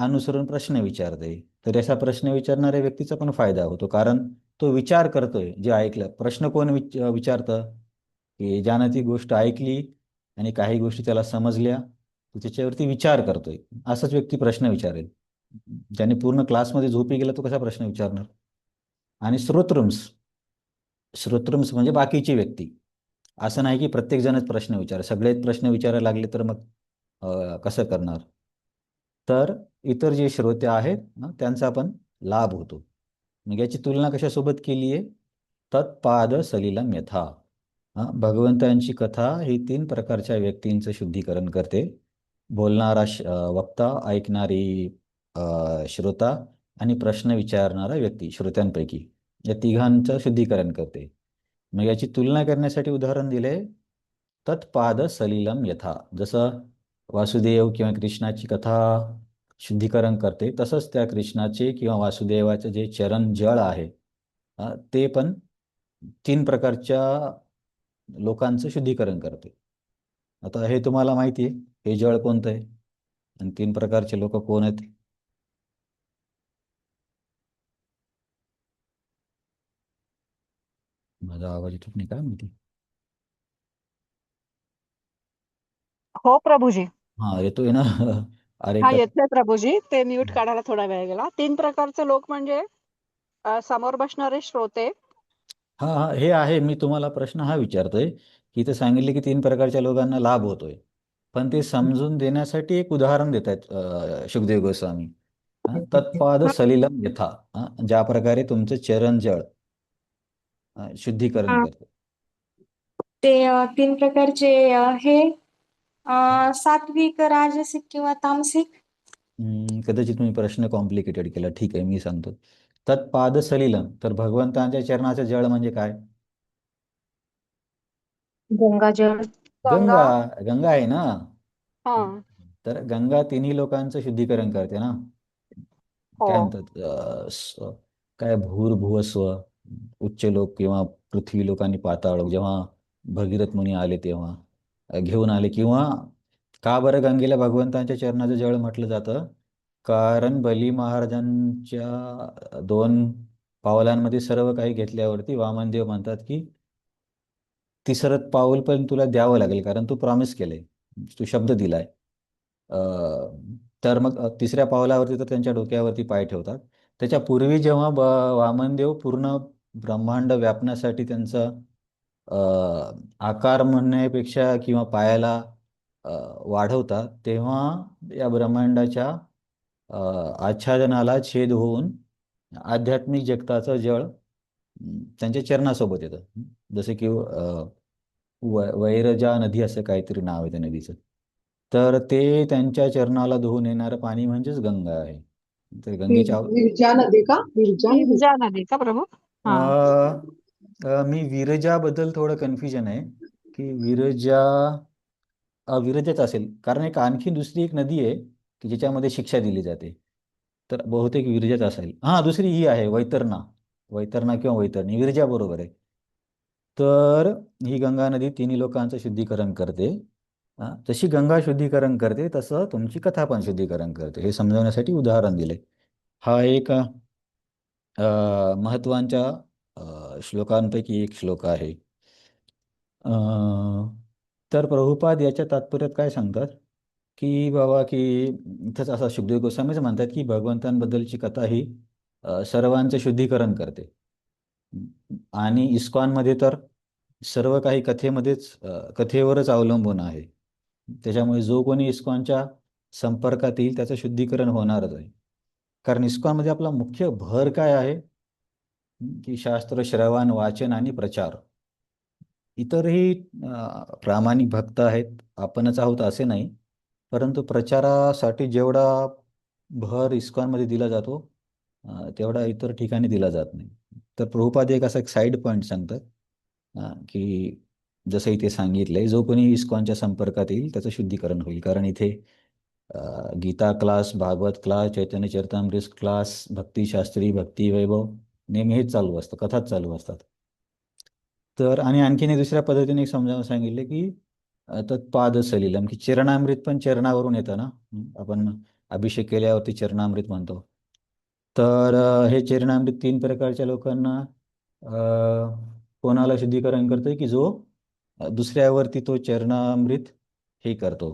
अनुसरून प्रश्न विचारते. तर असा प्रश्न विचारणाऱ्या व्यक्तीचा पण फायदा होतो, कारण तो विचार करतोय. जे ऐकलं प्रश्न कोण विचारतं? की ज्यानं ती गोष्ट ऐकली आणि काही गोष्टी त्याला समजल्या, तो त्याच्यावरती विचार करतोय, असाच व्यक्ती प्रश्न विचारेल. ज्याने पूर्ण क्लासमध्ये झोपी गेला तो कसा प्रश्न विचारणार? आणि श्रोत्रम्स म्हणजे बाकीची व्यक्ती. असं नाही की प्रत्येक जणच प्रश्न सगळेच प्रश्न विचारायला लागले तर मग कसं करणार? तर इतर जे श्रोते आहेत ना, त्यांचा पण लाभ होतो. मग याची तुलना कशासोबत केली आहे? तत्पाद सलिलम यथा. भगवंतांची कथा ही तीन प्रकारच्या व्यक्तींचं शुद्धीकरण करते. बोलणारा वक्ता, ऐकणारी श्रोता आणि प्रश्न विचारणारा व्यक्ती श्रोत्यांपैकी, या तिघांचं शुद्धीकरण करते. मग याची तुलना करण्यासाठी उदाहरण दिले, तत्पाद सलिलम यथा. जसं वासुदेव किंवा कृष्णाची कथा शुद्धीकरण करते, तसंच त्या कृष्णाचे किंवा वासुदेवाचे जे चरण जळ आहे ते पण तीन प्रकारच्या लोकांचं शुद्धीकरण करते. आता हे तुम्हाला माहिती आहे, हे जळ कोणतं आहे आणि तीन प्रकारचे लोक कोण आहेत? माझा आवाज येतो नाही काय माहिती. हो प्रभूजी. हा येतोय ना. अरे हा येतोय प्रभूजी. ते म्यूट काढायला थोडा वेळ गेला. तीन प्रकारचे लोक म्हणजे समोर बसणारे श्रोते. हा हा हे आहे. मी तुम्हाला प्रश्न हा विचारतोय की इथे सांगितले की तीन प्रकारच्या लोकांना लाभ होतोय, पण ते समजून देण्यासाठी एक उदाहरण देत आहेत शुकदेव गोस्वामी. तत्पाद सलिलम यथा. ज्या प्रकारे तुमचं चरण जळ शुद्धीकरण हा, करतं. ते तीन प्रकारचे हे सात्विक, राजसिक किंवा तामसिक. कदाचित तुम्ही प्रश्न कॉम्प्लिकेटेड केला. ठीक आहे, मी सांगतो. तत्पाद सलिलम, तर भगवंतांच्या चरणाचं जळ म्हणजे काय? गंगाजळ. गंगा. गंगा. गंगा आहे ना. हा. तर गंगा तिन्ही लोकांचं शुद्धीकरण करते ना. हो. काय म्हणतात काय भूर्भुवस्व, उच्च लोक किंवा पृथ्वी लोक आणि पाताळ लोक जेव्हा भगीरथ मुनी आले तेव्हा घेऊन आले. किंवा का बरं गंगेला भगवंतांच्या चरणाचं जळ म्हटलं जातं? कारण बली महाराजांच्या 2 पावलांमध्ये सर्व काही घेतल्यावरती वामनदेव म्हणतात की तिसरं पाऊल पण तुला द्यावं लागेल, कारण तू प्रॉमिस केलंय, तू शब्द दिलाय. अ, तर मग तिसऱ्या पावलावरती तर त्यांच्या डोक्यावरती पाय ठेवतात. त्याच्या पूर्वी जेव्हा वामनदेव पूर्ण ब्रह्मांड व्यापण्यासाठी त्यांचा अ, आकार म्हणण्यापेक्षा किंवा पायाला अ, वाढवतात, तेव्हा या ब्रह्मांडाच्या आच्छादनाला छेद होऊन आध्यात्मिक जगताचं जळ त्यांच्या चरणासोबत येतं. जसे की वैरजा नदी असं काहीतरी नाव आहे त्या नदीचं. तर ते त्यांच्या चरणाला धुवून येणारं पाणी म्हणजेच गंगा आहे. तर गंगेच्या विरजा नदी का? विरजा नदी. विरजा नदी का प्रभू? अ, हा. मी विरजाबद्दल थोडं कन्फ्युजन आहे. की विरजा विरजाच असेल, कारण आणखी दुसरी एक नदी आहे की ज्याच्यामध्ये शिक्षा दिली जाते. तर बहुतेक विरजाच असेल. हां, दुसरी ही आहे वैतरणा. वैतरणा किंवा वैतरणी, विरजा बरोबर आहे. तर ही गंगा नदी तिन्ही लोकांचं शुद्धीकरण करते. जशी गंगा शुद्धीकरण करते तसं तुमची कथा पण शुद्धीकरण करते, हे समजवण्यासाठी उदाहरण दिले. हा एक महत्त्वाच्या श्लोकांपैकी एक श्लोक आहे. तर प्रभुपाद याच्या तात्पर्यात काय सांगतात की बाबा की इथंच असा शुकदेव गोस्वामीच म्हणतात की भगवंतांबद्दलची कथा ही सर्वांचं शुद्धीकरण करते. आणि इस्कॉनमध्ये तर सर्व काही कथेवरच अवलंबून आहे. त्याच्यामुळे जो कोणी इस्कॉनच्या संपर्कात येईल त्याचं शुद्धीकरण होणारच आहे. कारण इस्कॉनमध्ये आपला मुख्य भर काय आहे की शास्त्र श्रवण, वाचन आणि प्रचार. इतरही प्रामाणिक भक्त आहेत, आपणच आहोत असे नाही, परंतु प्रचारासाठी जेवढा भर इस्कॉनमध्ये दिला जातो तेवढा इतर ठिकाणी दिला जात नाही. तर प्रभुपाद एक असा एक साईड पॉईंट सांगतात की जसं इथे सांगितलंय, जो कोणी इस्कॉनच्या संपर्कात येईल त्याचं शुद्धीकरण होईल. कारण इथे गीता क्लास, भागवत क्लास, चैतन्य चरितामृत क्लास, भक्तिशास्त्री, भक्ती वैभव नेहमी हेच चालू असतं, कथाच चालू असतात. तर आणि आणखीन एक दुसऱ्या पद्धतीने एक समजावून सांगितले की तत्पाद सलिलम, की चरणामृत पण चरणावरून येतं ना. आपण अभिषेक केल्यावरती चरणामृत म्हणतो. तर हे चरणामृत तीन प्रकारच्या लोकांना कोणाला शुद्धीकरण करतंय की जो दुसऱ्यावरती तो चरणामृत हे करतो,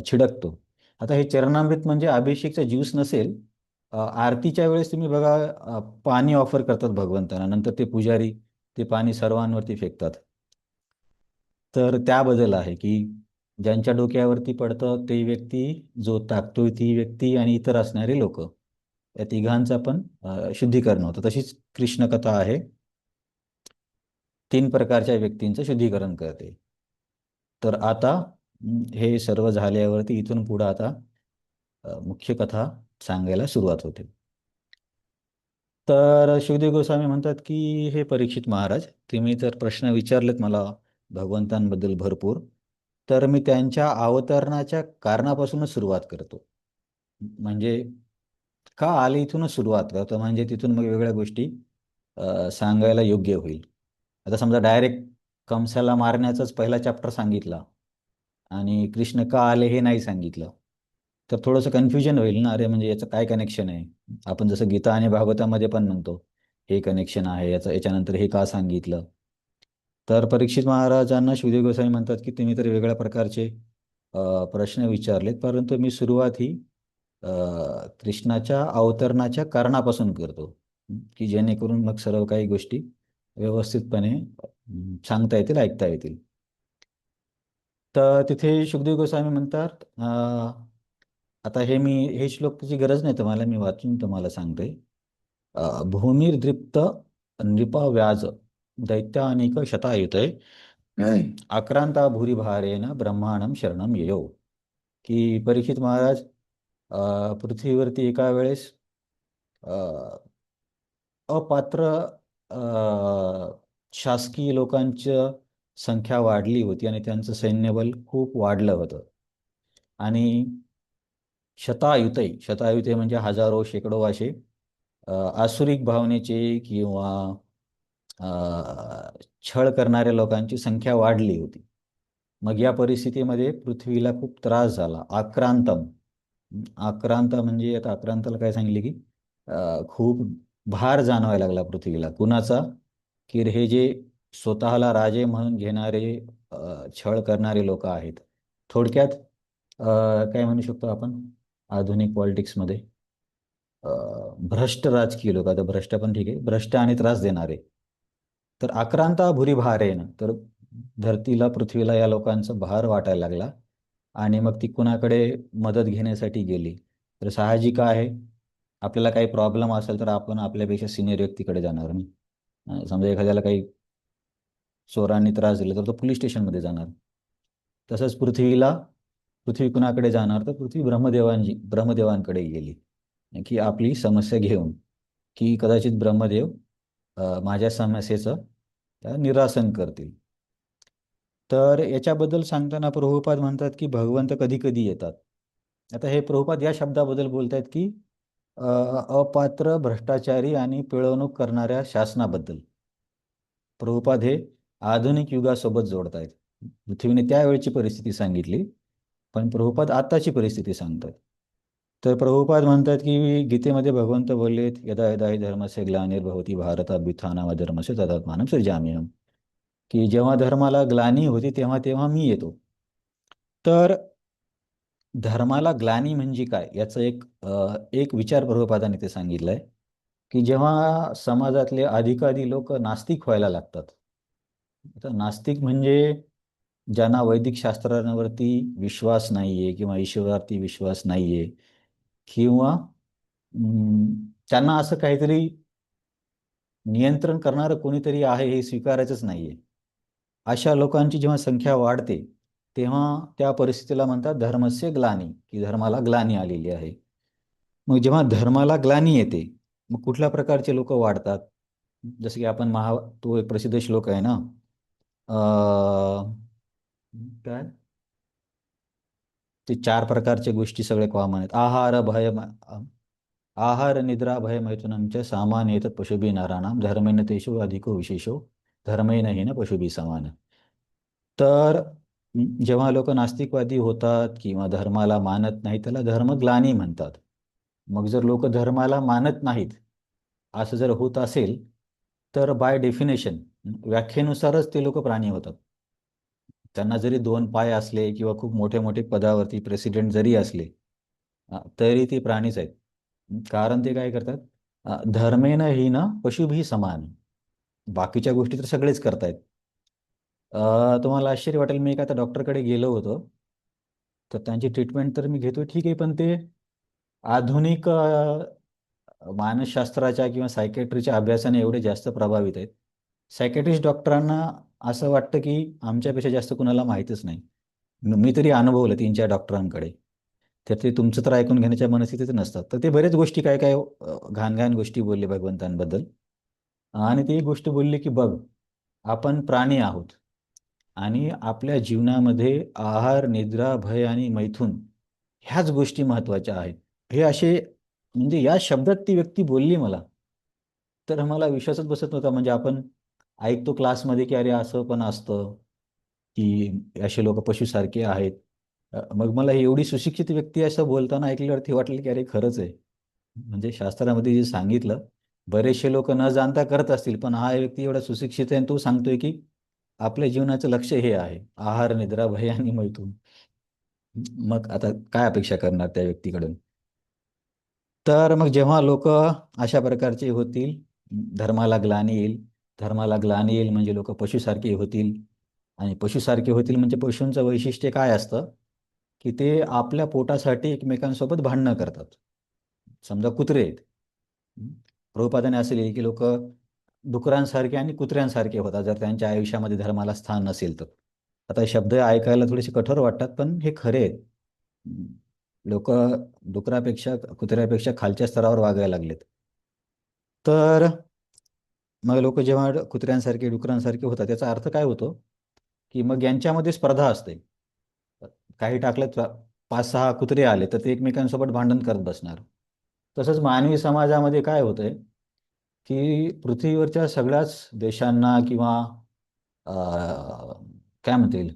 छिडकतो. आता हे चरणामृत म्हणजे अभिषेकचा ज्यूस नसेल. आरतीच्या वेळेस तुम्ही बघा पाणी ऑफर करतात भगवंतांना, नंतर ते पुजारी ते पाणी सर्वांवरती फेकतात. तर त्याबद्दल आहे की ज्यांच्या डोक्यावरती पडतं ते व्यक्ती, जो टाकतोय ती व्यक्ती आणि इतर असणारे लोक, या तिघांचं पण शुद्धीकरण होतं. तशीच कृष्ण कथा आहे, तीन प्रकारच्या व्यक्तींचं शुद्धीकरण करते. तर आता हे सर्व झाल्यावरती इथून पुढं आता मुख्य कथा सांगायला सुरुवात होते. तर शुकदेव गोस्वामी म्हणतात की हे परीक्षित महाराज, तुम्ही तर प्रश्न विचारलेत मला भगवंतांबद्दल भरपूर, तर मी त्यांच्या अवतरणाच्या कारणापासूनच सुरुवात करतो. म्हणजे का आले इथूनच सुरुवात करतो, म्हणजे तिथून मग वेगवेगळ्या गोष्टी सांगायला योग्य होईल. आता समजा डायरेक्ट कंसाला मारण्याचाच पहिला चॅप्टर सांगितला आणि कृष्ण का आले हे नाही सांगितलं, तर थोडंसं कन्फ्युजन होईल ना. अरे म्हणजे याचं काय कनेक्शन आहे. आपण जसं गीता आणि भागवतामध्ये पण म्हणतो हे कनेक्शन आहे याच्यानंतर हे का सांगितलं. तर परीक्षित महाराजांना शुकदेव गोस्वामी म्हणतात की तुम्ही तर वेगळ्या प्रकारचे प्रश्न विचारलेत, परंतु मी सुरुवात ही कृष्णाच्या अवतरणाच्या कारणापासून करतो, की जेणेकरून मग सर्व काही गोष्टी व्यवस्थितपणे सांगता येतील, ऐकता येतील. तर तिथे शुकदेव गोस्वामी म्हणतात, आता हे श्लोकची गरज नाही तुम्हाला, मी वाचून तुम्हाला सांगते. भूमिर्दृप्त नृपा व्याज दैत्यानिक शतायुते आक्रांता भूरिभारेन ब्रह्मांडम शरणम येयो. की परीक्षित महाराज, पृथ्वीवरती एका वेळेस अपात्र शासकीय लोकांची संख्या वाढली होती आणि त्यांचं सैन्यबल खूप वाढलं होतं. आणि शतायुते म्हणजे हजारो शेकडो असे आसुरिक भावनेचे किंवा छळ करणाऱ्या लोकांची संख्या वाढली होती. मग या परिस्थितीमध्ये पृथ्वीला खूप त्रास झाला. आक्रांत म्हणजे आता आक्रांताला काय सांगितले की खूप भार जाणवायला लागला पृथ्वीला. कुणाचा? की हे जे स्वतःला राजे म्हणून घेणारे छळ करणारे लोक आहेत. थोडक्यात काय म्हणू शकतो आपण आधुनिक पॉलिटिक्समध्ये भ्रष्ट राजकीय लोक. आता भ्रष्ट पण ठीक आहे, भ्रष्ट आणि त्रास देणारे. तर आक्रांता भुरी भार आहे ना, तर धरतीला पृथ्वीला या लोकांचा भार वाटायला लागला आणि मग ती कुणाकडे मदत घेण्यासाठी गेली. तर साहजिक आहे, आपल्याला काही प्रॉब्लेम असेल तर आपण आपल्यापेक्षा सिनियर व्यक्तीकडे जाणार नाही. समजा एखाद्याला काही चोरांनी त्रास दिला तर तो पोलीस स्टेशनमध्ये जाणार. तसंच पृथ्वी कुणाकडे जाणार, तर पृथ्वी ब्रह्मदेवांकडे गेली की आपली समस्या घेऊन, की कदाचित ब्रह्मदेव माझ्या समस्येचं निरासन करतील. तर याच्याबद्दल सांगताना प्रभुपाद म्हणतात की भगवंत कधी कधी येतात. आता हे प्रभुपाद या शब्दाबद्दल बोलतायत की अपात्र, भ्रष्टाचारी आणि पिळवणूक करणाऱ्या शासनाबद्दल प्रभुपाद हे आधुनिक युगासोबत जोडतायत. पृथ्वीने त्यावेळची परिस्थिती सांगितली, पण प्रभुपाद आताची परिस्थिती सांगतात. तर प्रभुपाद म्हणतात की गीतेमध्ये भगवंत बोललेत, यदा यदा हि धर्मस्य ग्लानिर्भवति भारत अभ्युत्थानमधर्मस्य तदात्मानं सृजाम्यहम्, की जेव्हा धर्माला ग्लानी होती तेव्हा तेव्हा मी येतो. तर धर्माला ग्लानी म्हणजे काय याचं एक विचार प्रभुपादाने ते सांगितलंय, की जेव्हा समाजातले अधिकाधिक लोक नास्तिक व्हायला लागतात. आता नास्तिक म्हणजे ज्यांना वैदिक शास्त्रांवरती विश्वास नाहीये किंवा ईश्वरावरती विश्वास नाहीये, किंवा त्यांना असं काहीतरी नियंत्रण करणारं कोणीतरी आहे हे स्वीकारायचंच नाहीये, अशा लोकांची जेव्हा संख्या वाढते तेव्हा त्या परिस्थितीला म्हणतात धर्मस्य ग्लानी, की धर्माला ग्लानी आलेली आहे. मग जेव्हा धर्माला ग्लानी येते, मग कुठल्या प्रकारचे लोक वाढतात? जसं की आपण तो एक प्रसिद्ध श्लोक आहे ना, काय ते 4 प्रकारच्या गोष्टी सगळे कॉमन आहेत. आहार निद्रा भय मैथुनं च सामान्य एतत् पशुभिः नराणां धर्मेण तेषु अधिको विशेषो धर्मेण हीन पशुभिः समान. तर जेव्हा लोक नास्तिकवादी होतात किंवा धर्माला मानत नाही त्याला धर्मग्लानी म्हणतात. मग जर लोक धर्माला मानत नाहीत असं जर होत असेल तर बाय डेफिनेशन, व्याख्येनुसारच ते लोक प्राणी होतात. त्यांना जरी 2 पाय असले किंवा खूप मोठे मोठे पदावरती प्रेसिडेंट जरी असले तरी ते प्राणीच आहेत. कारण ते काय करतात, धर्मेण हीन पशुभिः समान. बाकीच्या गोष्टी तर सगळेच करतायत. तुम्हाला आश्चर्य वाटेल, मी एका डॉक्टरकडे गेलो होतो, तर त्यांची ट्रीटमेंट तर मी घेतोय ठीक आहे, पण ते आधुनिक मानसशास्त्राच्या किंवा सायकॅट्रीच्या अभ्यासाने एवढे जास्त प्रभावित आहेत. सायकॅट्रिस्ट डॉक्टरांना असं वाटतं की आमच्यापेक्षा जास्त कुणाला माहीतच नाही. मी तरी अनुभवलं 3-4 डॉक्टरांकडे. तर ते तुमचं तर ऐकून घेण्याच्या मनस्थितीत नसतात. तर ते बरेच गोष्टी काय काय घाण गोष्टी बोलले भगवंतांबद्दल. आणि ती एक गोष्ट बोलली की बघ, आपण प्राणी आहोत आणि आपल्या जीवनामध्ये आहार, निद्रा, भय आणि मैथुन ह्याच गोष्टी महत्त्वाच्या आहेत. हे असे म्हणजे या शब्दात ती व्यक्ती बोलली मला, तर मला विश्वासच बसत नव्हता. म्हणजे आपण ऐकतो क्लासमध्ये की अरे असं पण असतं, की असे लोक पशुसारखे आहेत. मग मला एवढी सुशिक्षित व्यक्ती असं बोलताना ऐकल्यावरती वाटलं की अरे खरंच आहे. म्हणजे शास्त्रामध्ये जे सांगितलं, बरेचसे लोक न जाणता करत असतील, पण हा व्यक्ती एवढा सुशिक्षित आहे आणि तो सांगतोय की आपल्या जीवनाचं लक्ष हे आहे, आहार, निद्रा, भय आणि मैथुन. मग आता काय अपेक्षा करणार त्या व्यक्तीकडून? तर मग जेव्हा लोक अशा प्रकारचे होतील, धर्माला ग्लानी येईल. धर्माला ग्लानी येईल म्हणजे लोक पशुसारखे होतील. आणि पशुसारखे होतील म्हणजे पशूंचं वैशिष्ट्य काय असतं, की ते आपल्या पोटासाठी एकमेकांसोबत भांडणं करतात. समजा कुत्रे आहेत. प्रभुपादाने असे लिहिले की लोक डुकरांसारखे आणि कुत्र्यांसारखे होतात जर त्यांच्या आयुष्यामध्ये धर्माला स्थान नसेल तर. आता हे शब्द ऐकायला थोडेसे कठोर वाटतात, पण हे खरे आहेत. लोक डुकरापेक्षा, कुत्र्यापेक्षा खालच्या स्तरावर वागायला लागलेत. तर मग लोक जेव्हा कुत्र्यांसारखे, डुकरांसारखे होतात, त्याचा अर्थ काय होतो, की मग यांच्यामध्ये स्पर्धा असते. काही टाकलं, 5-6 कुत्रे आले तर ते एकमेकांसोबत भांडण करत बसणार. तसंच मानवी समाजामध्ये काय होतंय, की पृथ्वीवरच्या सगळ्याच देशांना किंवा काय म्हणतील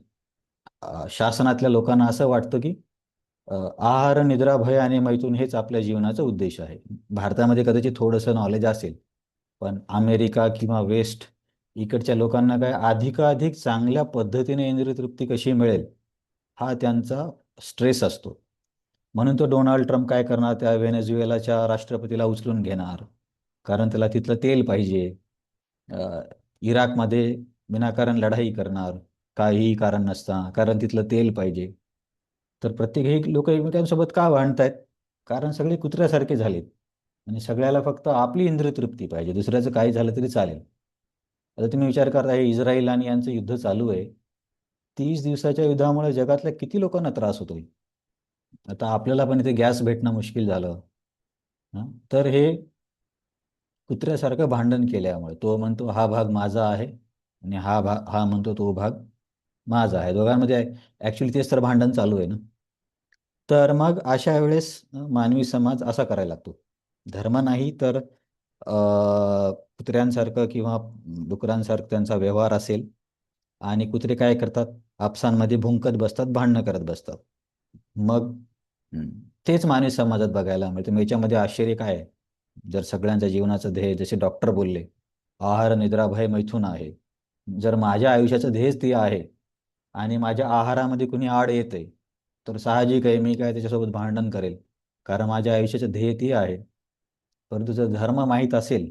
शासनातल्या लोकांना असं वाटतं की आहार, निद्रा, भय आणि मैथुन हेच आपल्या जीवनाचा उद्देश आहे. भारतामध्ये कदाचित थोडंसं नॉलेज असेल, पण अमेरिका किंवा वेस्ट इकडच्या लोकांना काय अधिकाधिक चांगल्या पद्धतीने इंद्रियतृप्ती कशी मिळेल हा त्यांचा स्ट्रेस असतो. म्हणून तो डोनाल्ड ट्रम्प काय करणार, त्या व्हेनेझुएलाच्या राष्ट्रपतीला उचलून घेणार, कारण त्याला तिथलं तेल पाहिजे. इराकमध्ये विनाकारण लढाई करणार, काहीही कारण नसता, कारण तिथलं तेल पाहिजे. तर प्रत्येक हे लोक एकमेकांसोबत का भांडतायत? कारण सगळे कुत्र्यासारखे झालेत आणि सगळ्याला फक्त आपली इंद्रियतृप्ती पाहिजे, दुसऱ्याचं काही झालं तरी चालेल. आता तुम्ही विचार करता, हे इस्रायल आणि यांचं युद्ध चालू आहे. 30 दिवसाच्या युद्धामुळे जगातल्या किती लोकांना त्रास होतोय. आता आपल्याला पण इथे गॅस भेटणं मुश्किल झालं. तर हे कुत्र्यासारखं भांडण केल्यामुळे, तो म्हणतो हा भाग माझा आहे आणि हा म्हणतो तो भाग माझा आहे, दोघांमध्ये ॲक्च्युली तेच तर भांडण चालू आहे ना. तर मग अशा वेळेस मानवी समाज असा करायला लागतो. धर्म नाही तर कुत्र्यांसारखं किंवा डुकरांसारखं त्यांचा व्यवहार असेल, आणि कुत्रे काय करतात, आपसांमध्ये भुंकत बसतात, भांडणं करत बसतात. मग हं, तेच मानवी समाजात बघायला मिळतं. मग याच्यामध्ये आश्चर्य काय आहे? जर सगळ्यांच्या जीवनाचं ध्येय, जसे डॉक्टर बोलले, आहार निद्रा भय मैथुन आहे. जर माझ्या आयुष्याचं ध्येयच ते आहे आणि माझ्या आहारामध्ये कुणी आड येते, तर साहजिक आहे मी काय त्याच्यासोबत भांडण करेल, कारण माझ्या आयुष्याचं ध्येय ते आहे. परंतु जर धर्म माहीत असेल,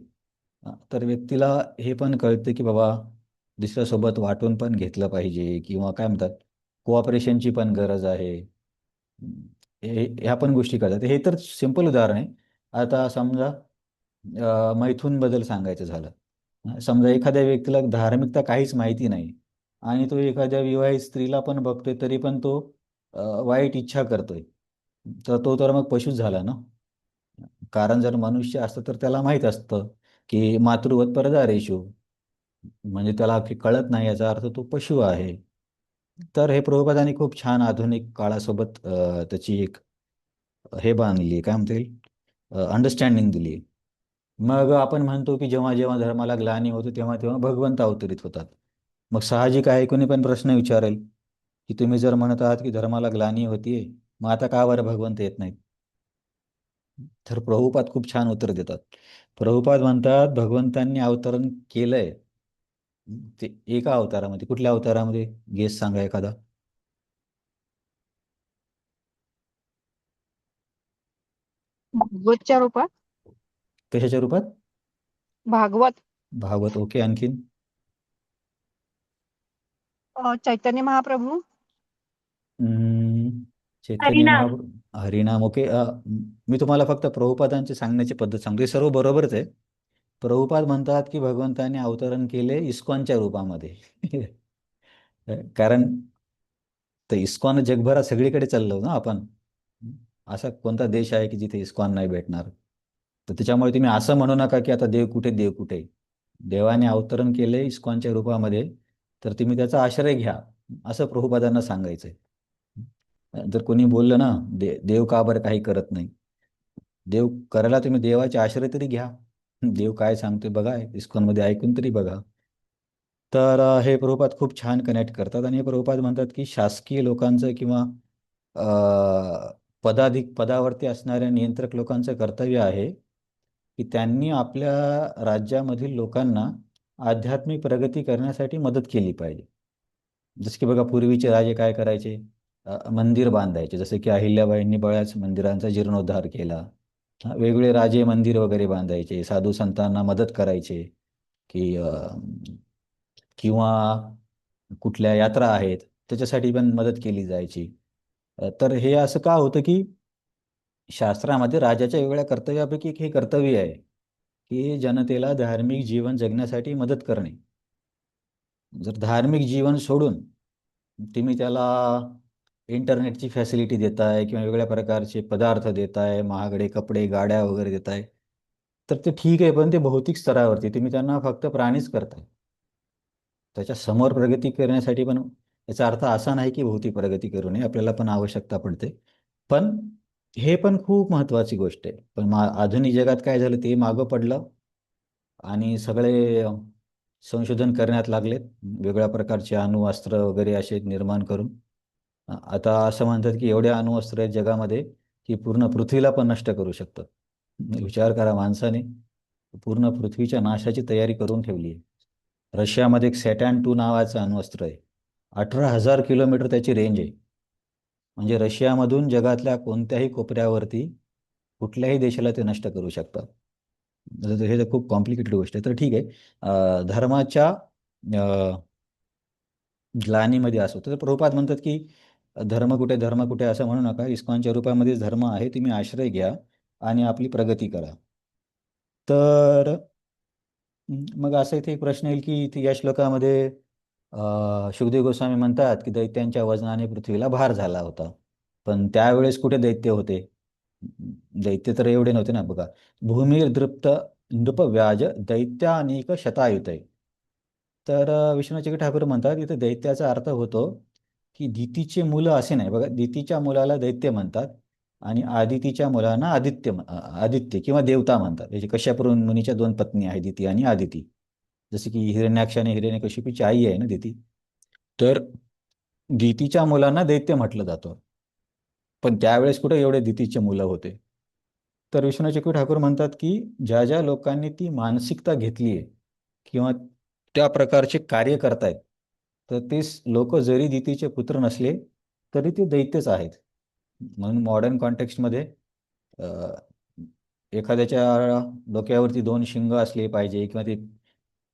तर व्यक्तीला हे पण कळतं की बाबा दुसऱ्यासोबत वाटून पण घेतलं पाहिजे, किंवा काय म्हणतात, कोऑपरेशनची पण गरज आहे. ह्या पण गोष्टी करतात. हे तर सिंपल उदाहरण आहे. आता समजा मैथूनबद्दल सांगायचं झालं. समजा एखाद्या व्यक्तीला धार्मिकता काहीच माहिती नाही आणि तो एखाद्या विवाहित स्त्रीला पण बघतोय, तरी पण तो वाईट इच्छा करतोय, तर तो तर मग पशुच झाला ना. कारण जर मनुष्य असतं तर त्याला माहीत असतं की मातृवत परदारेषु, म्हणजे त्याला की कळत नाही याचा अर्थ तो पशु आहे. तर हे प्रभुपादांनी खूप छान आधुनिक काळासोबत त्याची एक हे बांधली, काय म्हणता येईल, अंडरस्टँडिंग दिली. मग आपण म्हणतो की जेव्हा जेव्हा धर्माला ग्लानी होते तेव्हा तेव्हा भगवंत अवतरित होतात. मग साहजिक आहे, कोणी पण प्रश्न विचारेल की तुम्ही जर म्हणत आहात की धर्माला ग्लानी होतीये, मग आता का बरं भगवंत येत नाहीत? तर प्रभुपाद खूप छान उत्तर देतात. प्रभुपाद म्हणतात भगवंतांनी अवतरण केलंय. ते एका अवतारामध्ये, कुठल्या अवतारामध्ये गेस सांगा एखादा. भागवतच्या रूपात. कशाच्या रूपात? भागवत. भागवत. ओके, आणखीन? चैतन्य महाप्रभू. हम्म, चैतन्य हरिनाम. महाप्रभू, हरिनाम. ओके. मी तुम्हाला फक्त प्रभुपादांची सांगण्याची पद्धत सांगतो, हे सर्व बरोबरच आहे. प्रभुपाद म्हणतात की भगवंताने अवतरण केले इस्कॉनच्या रूपामध्ये. कारण तर इस्कॉन जगभरात सगळीकडे चाललो ना आपण. असा कोणता देश आहे की जिथे इस्कॉन नाही भेटणार? तर त्याच्यामुळे तुम्ही असं म्हणू नका की आता देव कुठे, देव कुठे. देवाने अवतरण केले इस्कॉनच्या रूपामध्ये, तर तुम्ही त्याचा आश्रय घ्या, असं प्रभुपादांना सांगायचंय. जर कोणी बोललं ना देव का बरं काही करत नाही, देव करायला तुम्ही देवाचे आश्रय तरी घ्या. देव काय सांगतोय बघा, इस्कॉनमध्ये ऐकून तरी बघा. तर हे प्रभुपाद खूप छान कनेक्ट करतात, आणि हे प्रभुपाद म्हणतात की शासकीय लोकांचं किंवा पदावरती असणाऱ्या नियंत्रक लोकांचं कर्तव्य आहे की त्यांनी आपल्या राज्यामधील लोकांना आध्यात्मिक प्रगती करण्यासाठी मदत केली पाहिजे. जसं की बघा, पूर्वीचे राजे काय करायचे, मंदिर बांधायचे, जसं की अहिल्याबाईंनी बऱ्याच मंदिरांचा जीर्णोद्धार केला. वेगवेगळे राजे मंदिर वगैरे बांधायचे, साधू संतांना मदत करायचे, की किंवा कुठल्या यात्रा आहेत त्याच्यासाठी पण मदत केली जायची. तर हे असं का होतं की शास्त्रामध्ये राजाच्या वेगवेगळ्या कर्तव्यापैकी एक हे कर्तव्य आहे की जनतेला धार्मिक जीवन जगण्यासाठी मदत करणे. जर धार्मिक जीवन सोडून तुम्ही त्याला इंटरनेटची फॅसिलिटी देताय किंवा वेगवेगळ्या प्रकारचे पदार्थ देताय, महागडे कपडे गाड्या वगैरे देताय, तर ते ठीक आहे, पण ते भौतिक स्तरावरती तुम्ही त्यांना फक्त प्राणीच करताय. त्याच्या समोर प्रगती करण्यासाठी पण, याचा अर्थ असा नाही की भौतिक प्रगती करू नये, आपल्याला पण आवश्यकता पडते. पण हे पण खूप महत्त्वाची गोष्ट आहे. पण आधुनिक जगात काय झालं, ते मागं पडलं आणि सगळे संशोधन करण्यात लागलेत, वेगवेगळ्या प्रकारचे अणुअस्त्र वगैरे असे निर्माण करून. आता असं म्हणतात की एवढे अणुअस्त्र आहेत जगामध्ये की पूर्ण पृथ्वीला पण नष्ट करू शकतात. विचार करा, माणसाने पूर्ण पृथ्वीच्या नाशाची तयारी करून ठेवली आहे. रशियामध्ये एक सॅटॅन 2 नावाचं अणुअस्त्र आहे. 18,000 किलोमीटर त्याची रेंज आहे. म्हणजे रशियामधून जगातल्या कोणत्याही कोपऱ्यावरती कुठल्याही देशाला ते नष्ट करू शकतात. हे तर खूप कॉम्प्लिकेटेड गोष्ट आहे. तर ठीक आहे, धर्माच्या ग्लानीमध्ये असो, तर प्रभुपाद म्हणतात की धर्म कुठे, धर्म कुठे असं म्हणू नका, इस्कॉनच्या रूपामध्येच धर्म आहे, तुम्ही आश्रय घ्या आणि आपली प्रगती करा. तर मग असं इथे एक प्रश्न येईल की इथे या श्लोकामध्ये शुकदेव गोस्वामी म्हणतात की दैत्यांच्या वजनाने पृथ्वीला भार झाला होता. पण त्यावेळेस कुठे दैत्य होते? दैत्य तर एवढे नव्हते ना. बघा, भूमीर दृप्त नृप व्याज दैत्यानेक शतायुत आहे. तर विश्वनाथ चक्रवर्ती ठाकूर म्हणतात इथे दैत्याचा अर्थ होतो की दितीचे मुलं असे नाही बघा, दितीच्या मुलाला दैत्य म्हणतात आणि आदितीच्या मुलांना आदित्य किंवा देवता म्हणतात. याची कश्यप मुनीच्या दोन पत्नी आहेत, दिती आणि आदिती. जसे की हिरण्याक्ष आणि हिरण्यकशिपूची आई आहे ना दिती, तर दितीच्या मुलांना दैत्य म्हटलं जातं. पण त्यावेळेस कुठे एवढे दितीचे मुलं होते. तर विश्वनाथ चक्रवर्ती ठाकूर म्हणतात की ज्या ज्या लोकांनी ती मानसिकता घेतली आहे किंवा त्या प्रकारचे कार्य करतायत, तर ते लोक जरी दितीचे पुत्र नसले तरी ते दैत्यच आहेत. म्हणून मॉडर्न कॉन्टेक्स्टमध्ये एखाद्याच्या डोक्यावरती दोन शिंग असले पाहिजे किंवा ते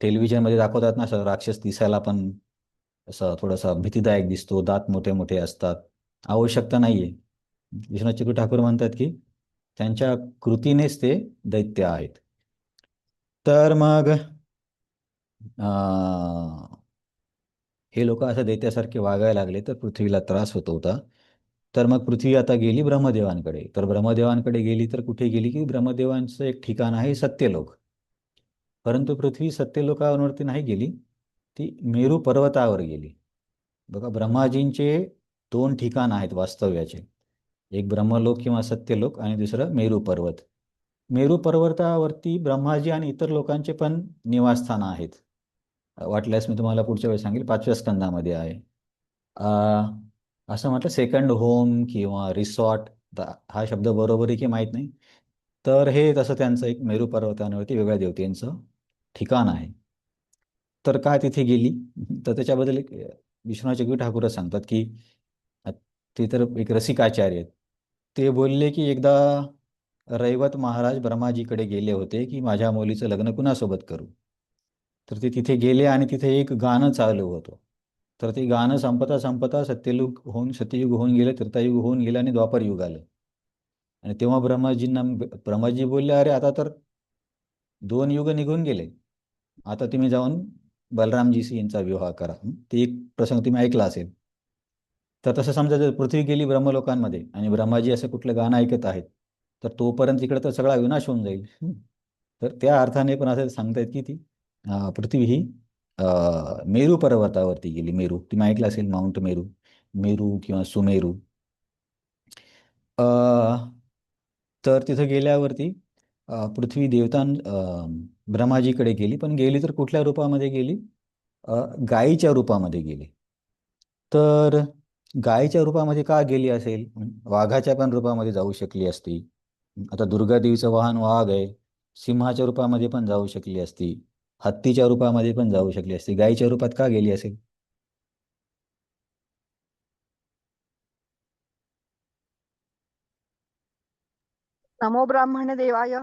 टेलिव्हिजनमध्ये दाखवतात ना, असं राक्षस दिसायला पण असं थोडासा भीतीदायक दिसतो, दात मोठे मोठे असतात. आवश्यकता नाहीये. विश्वनाथ चक्रवर्ती ठाकूर म्हणतात की त्यांच्या कृतीनेच ते दैत्य आहेत. तर मग हे लोक असं दैत्यासारखे वागायला लागले तर पृथ्वीला त्रास होत होता. तर मग पृथ्वी आता गेली ब्रह्मदेवांकडे. तर ब्रह्मदेवांकडे गेली तर कुठे गेली की ब्रह्मदेवांचं एक ठिकाण आहे सत्यलोक. परंतु पृथ्वी सत्यलोकावरती नाही गेली, ती मेरू पर्वतावर गेली. बघा, ब्रह्माजींचे दोन ठिकाण आहेत वास्तव्याचे, एक ब्रह्मलोक किंवा सत्यलोक आणि दुसरं मेरू पर्वत. मेरू पर्वतावरती ब्रह्माजी आणि इतर लोकांचे पण निवासस्थानं आहेत. वाटल्यास मी तुम्हाला पुढच्या वेळी सांगेल, 5व्या स्कंदामध्ये आहे. असं म्हटलं सेकंड होम किंवा रिसॉर्ट, हा शब्द बरोबर आहे की माहीत नाही. तर हे तसं त्यांचं एक मेरू पर्वतावरती वेगळ्या देवतेंचं ठिकाण आहे. तर काय तिथे गेली, तर त्याच्याबद्दल एक विश्वनाथ चक्रवर्ती ठाकूरच सांगतात की ते तर एक रसिकाचार्य आहेत. ते बोलले की एकदा रैवत महाराज ब्रह्माजीकडे गेले होते की माझ्या मुलीचं लग्न कुणासोबत करू. तर ते तिथे गेले आणि तिथे एक गाणं चालू होतं. तर ते गाणं संपता संपता सत्ययुग होऊन गेलं, त्रेतायुग होऊन गेलं आणि द्वापर युग आलं. आणि तेव्हा ब्रह्माजी बोलले, अरे आता तर 2 युग निघून गेले, आता तुम्ही जाऊन बलरामजीशी यांचा विवाह करा. ते एक प्रसंग तुम्ही ऐकला असेल. तर तसं समजा जर पृथ्वी गेली ब्रह्मलोकांमध्ये आणि ब्रह्माजी असं कुठलं गाणं ऐकत आहेत, तर तोपर्यंत इकडे तर सगळा विनाश होऊन जाईल. तर त्या अर्थाने पण असं सांगतायत की ती पृथ्वी ही मेरू पर्वतावरती गेली. मेरू तुम्ही ऐकलं असेल, माउंट मेरू, मेरू किंवा सुमेरू. तर तिथं गेल्यावरती पृथ्वी ब्रह्माजीकडे गेली, पण गेली तर कुठल्या रूपामध्ये गेली, गायीच्या रूपामध्ये गेली. तर गायीच्या रूपामध्ये का गेली असेल, वाघाच्या पण रूपामध्ये जाऊ शकली असती. आता दुर्गादेवीचं वाहन वाघ आहे, सिंहाच्या रूपामध्ये पण जाऊ शकली असती, हत्तीच्या रूपामध्ये पण जाऊ शकली असती. गायीच्या रूपात का गेली असेल? नमो ब्राह्मण देवाय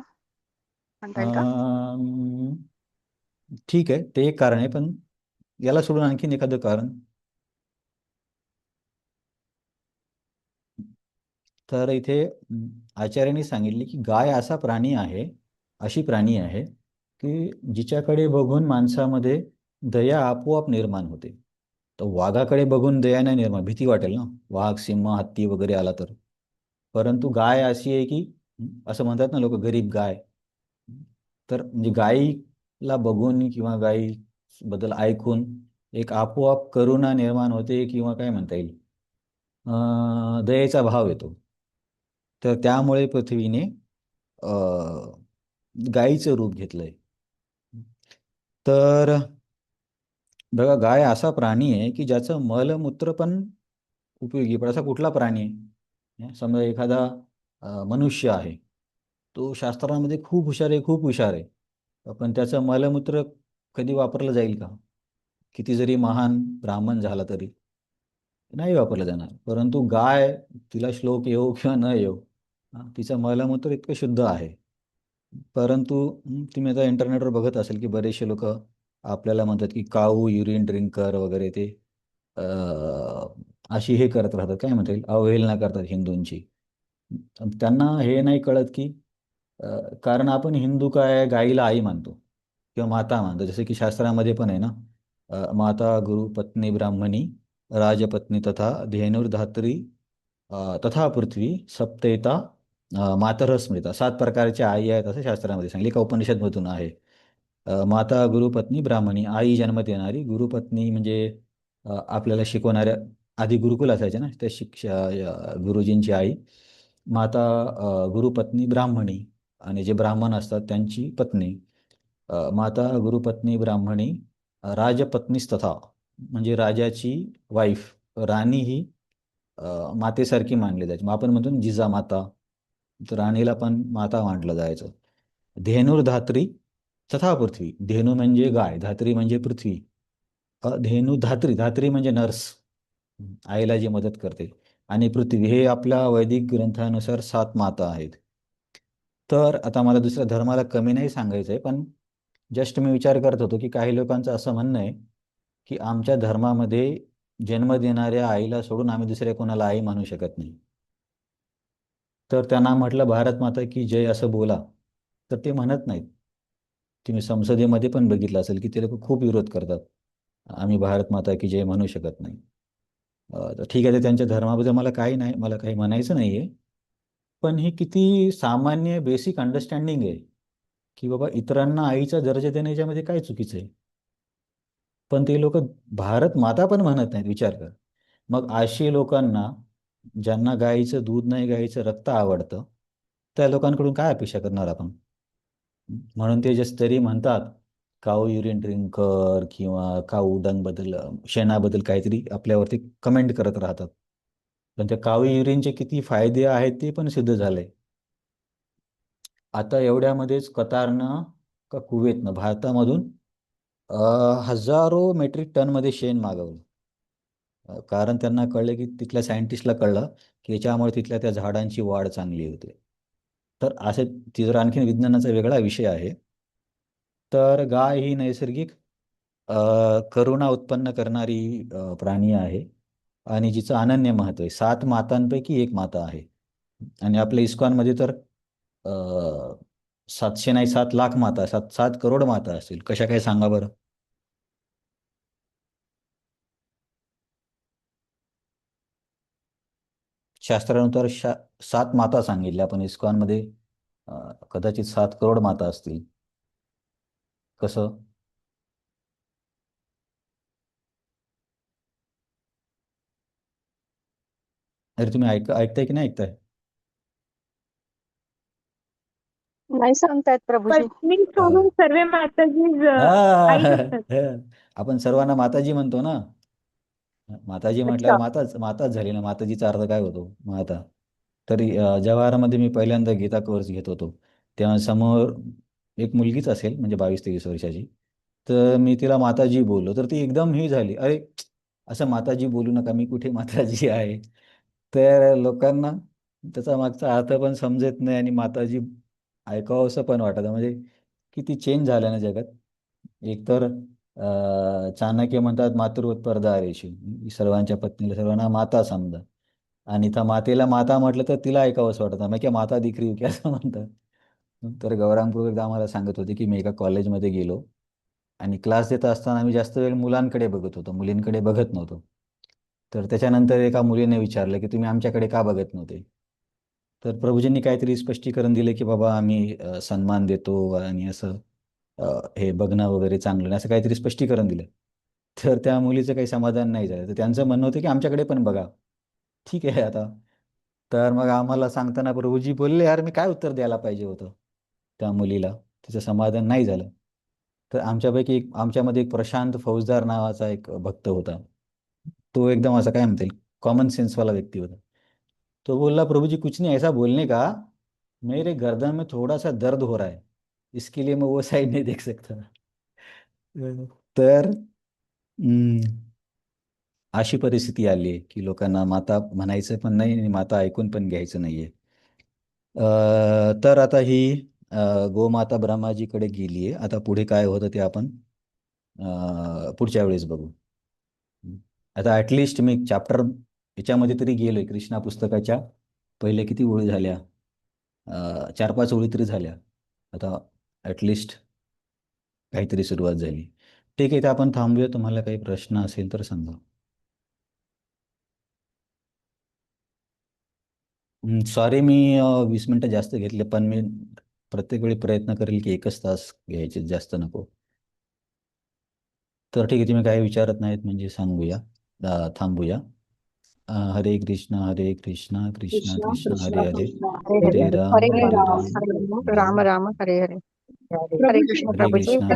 म्हणता येईल का? अं, ठीक आहे, ते एक कारण आहे, पण याला सोडून आणखीन एखादं कारण. तर इथे आचार्यांनी सांगितले की गाय अशी प्राणी आहे की जिच्याकडे बघून माणसामध्ये दया आपोआप निर्माण होते. तर वाघाकडे बघून दया नाही निर्माण, भीती वाटेल ना, वाघ, सिंह, हत्ती वगैरे आला तर. परंतु गाय अशी आहे की असं म्हणतात ना लोक, गरीब गाय. तर म्हणजे गायीला बघून किंवा गायी बद्दल ऐकून एक आपोआप करुणा निर्माण होते किंवा काय म्हणता येईल, दयेचा भाव येतो. तर त्यामुळे पृथ्वीने गायीचं रूप घेतलंय. तर बघा, गाय असा प्राणी आहे की ज्याचं मलमूत्र पण उपयोगी पण. असा कुठला प्राणी आहे, समजा एखादा मनुष्य आहे, तो शास्त्रामध्ये खूप हुशार आहे, खूप हुशार आहे, पण त्याचं मलमूत्र कधी वापरलं जाईल का? किती जरी महान ब्राह्मण झाला तरी नाही वापरलं जाणार. परंतु गाय, तिला श्लोक येऊ किंवा न येऊ, तिचं मलमूत्र इतकं शुद्ध आहे. परंतु तुम्ही आता इंटरनेटवर बघत असेल की बरेचसे लोक आपल्याला म्हणतात की काऊ युरिन ड्रिंकर वगैरे, ते अशी हे करत राहतात, काय म्हणता येईल, अवहेलना करतात हिंदूंची. त्यांना हे नाही कळत की कारण आपण हिंदू काय गाईला आई मानतो किंवा माता मानतो. जसे की शास्त्रामध्ये पण आहे ना, माता गुरु पत्नी ब्राह्मणी राजपत्नी तथा धेनुर्धात्री तथा पृथ्वी सप्तेता मातरः स्मृता. 7 प्रकारच्या आई आहेत असं शास्त्रामध्ये सांगली, का उपनिषदमधून आहे. माता गुरुपत्नी ब्राह्मणी, आई जन्म देणारी, गुरुपत्नी म्हणजे आपल्याला शिकवणाऱ्या, आधी गुरुकुल असायचे ना, त्या गुरुजींची आई. माता गुरुपत्नी ब्राह्मणी, आणि जे ब्राह्मण असतात त्यांची पत्नी. माता गुरुपत्नी ब्राह्मणी राजपत्नीस्तथा, म्हणजे राजाची वाईफ, राणी ही मातेसारखी मानली जायची. मग आपण म्हणतो ना जिजामाता, तर राणीला पण माता मानलं जायचं. धेनुर्धात्री तथा पृथ्वी, धेनू म्हणजे गाय, धात्री म्हणजे पृथ्वी. धेनू धात्री, धात्री म्हणजे नर्स, आईला जी मदत करते. आणि पृथ्वी, हे आपल्या वैदिक ग्रंथानुसार 7 माता आहेत. तर आता मला दुसऱ्या धर्माला कमी नाही सांगायचं आहे, पण जस्ट मी विचार करत होतो की काही लोकांचं असं म्हणणं आहे की आमच्या धर्मामध्ये जन्म देणाऱ्या आईला सोडून आम्ही दुसऱ्या कोणाला आई मानू शकत नाही. तर त्यांना म्हटलं भारत माता की जय असं बोला, तर ते म्हणत नाहीत. तुम्ही संसदेमध्ये पण बघितलं असेल की ते लोक खूप विरोध करतात, आम्ही भारत माता की जय म्हणू शकत नाही. तर ठीक आहे, ते त्यांच्या धर्माबद्दल मला काही नाही, मला काही म्हणायचं नाही आहे. पण ही किती सामान्य बेसिक अंडरस्टँडिंग आहे की बाबा इतरांना आईचा दर्जा देण्याच्यामध्ये काय चुकीचं आहे. पण ते लोक भारत माता पण म्हणत नाहीत, विचार कर. मग अशी लोकांना, ज्यांना गाईचं दूध नाही, गाईचं रक्त आवडतं, त्या लोकांकडून काय अपेक्षा करणार आपण? म्हणून ते जे तरी म्हणतात काऊ युरिन ड्रिंक कर, किंवा काऊ डंगबद्दल, शेणाबद्दल काहीतरी आपल्यावरती कमेंट करत राहतात. पण त्या काऊ युरिनचे किती फायदे आहेत ते पण सिद्ध झालंय. आता एवढ्यामध्येच कतारनं का कुवेतनं भारतामधून हजारो मेट्रिक टनमध्ये शेण मागवलं. कारण त्यांना कळलं की, तिथल्या सायंटिस्टला कळलं की याच्यामुळे तिथल्या त्या झाडांची वाढ चांगली होते. तर असे, ती जर आणखीन विज्ञानाचा वेगळा विषय आहे. तर गाय ही नैसर्गिक करुणा उत्पन्न करणारी प्राणी आहे, आणि जिचं अनन्य महत्त्व आहे. 7 मातांपैकी एक माता आहे. आणि आपल्या इस्कॉनमध्ये तर 700 नाही 7 लाख माता, 7 करोड माता असतील. कशा काय सांगा बरं? शास्त्रानुसार 7 माता सांगितल्या, पण इस्कॉनमध्ये कदाचित 7 करोड माता असतील. कसं? अरे तुम्ही ऐकताय की नाही ऐकताय? नाही सांगतायत प्रभूजी. पत्नी हा. सोडून सर्व माताजी आईच हा. असतात. आपण सर्वांना माताजी म्हणतो ना. माताजी म्हटल्यावर अच्छा. माताच झाली ना. माताजीचा अर्थ काय होतो? माता. तरी जवाहरामध्ये मी पहिल्यांदा गीता कोर्स घेत होतो, तेव्हा समोर एक मुलगीच असेल, म्हणजे 22-23 वर्षाची. तर मी तिला माताजी बोललो, तर ती एकदम ही झाली, अरे असं माताजी बोलू नका, मी कुठे माताजी आहे. तर लोकांना त्याचा मागचा अर्थ पण समजत नाही, आणि माताजी ऐकावंसं पण वाटत, म्हणजे किती चेंज झालं ना जगात. एकतर चाणक्य म्हणतात मातृवत्परदारेषु, सर्वांच्या पत्नीला सर्वांना माता समजा. आणि त्या मातेला माता म्हटलं तर तिला ऐकावंसं वाटतं, मग क्या माता दिख रही हो क्या, असं म्हणतात. तर गौरांगपूर एकदा आम्हाला सांगत होते की मी एका कॉलेजमध्ये गेलो, आणि क्लास देत असताना आम्ही जास्त वेळ मुलांकडे बघत होतो, मुलींकडे बघत नव्हतो. तर त्याच्यानंतर एका मुलीने विचारलं की तुम्ही आमच्याकडे का बघत नव्हते. तर प्रभूजींनी काहीतरी स्पष्टीकरण दिले की बाबा आम्ही सन्मान देतो, आणि असं हे बघणं वगैरे चांगलं नाही, असं काहीतरी स्पष्टीकरण दिलं. तर त्या मुलीचं काही समाधान नाही झालं, तर त्यांचं म्हणणं होतं की आमच्याकडे पण बघा. ठीक आहे आता. तर मग आम्हाला सांगताना प्रभूजी बोलले, यार मी काय उत्तर द्यायला पाहिजे होतं त्या मुलीला, तिचं समाधान नाही झालं. तर आमच्यामध्ये एक प्रशांत फौजदार नावाचा एक भक्त होता. तो एकदम असा काय म्हणता येईल, कॉमन सेन्सवाला व्यक्ती होता. तो बोलला, प्रभुजी कुछ नहीं, ऐसा बोलने का, मेरे गर्दन में थोड़ा सा दर्द हो रहा है, इसके लिए मैं वो साइड नहीं देख सकता. तर अशी परिस्थिती आली आहे की लोकांना माता म्हणायचं पण नाही, आणि माता ऐकून पण घ्यायचं नाहीये. तर आता ही गोमाता ब्रह्माजीकडे गेली आहे. आता पुढे काय होतं ते आपण पुढच्या वेळेस बघू. आता ॲटलिस्ट मी चॅप्टर याच्यामध्ये तरी गेलोय, कृष्णा पुस्तकाच्या पहिले किती ओळी झाल्या, 4-5 ओळी तरी झाल्या. आता ॲटलिस्ट काहीतरी सुरुवात झाली. ठीक आहे, तर आपण थांबूया. तुम्हाला काही प्रश्न असेल तर सांगा. सॉरी, मी 20 मिनटं जास्त घेतले, पण मी प्रत्येक वेळी प्रयत्न करेल की 1च तास घ्यायचे, जास्त नको. तर ठीक आहे, तुम्ही काही विचारत नाहीत म्हणजे सांगूया, थांबूया. हरे कृष्णा कृष्णा कृष्णा कृष्णा कृष्णा हरे हरे, कृष्णा हरे हरे हरे राम हरे हरे हरे राम राम, राम राम राम हरे हरे. हरे प्रभूजी कृष्ण हरे प्रभूजी. कृष्णा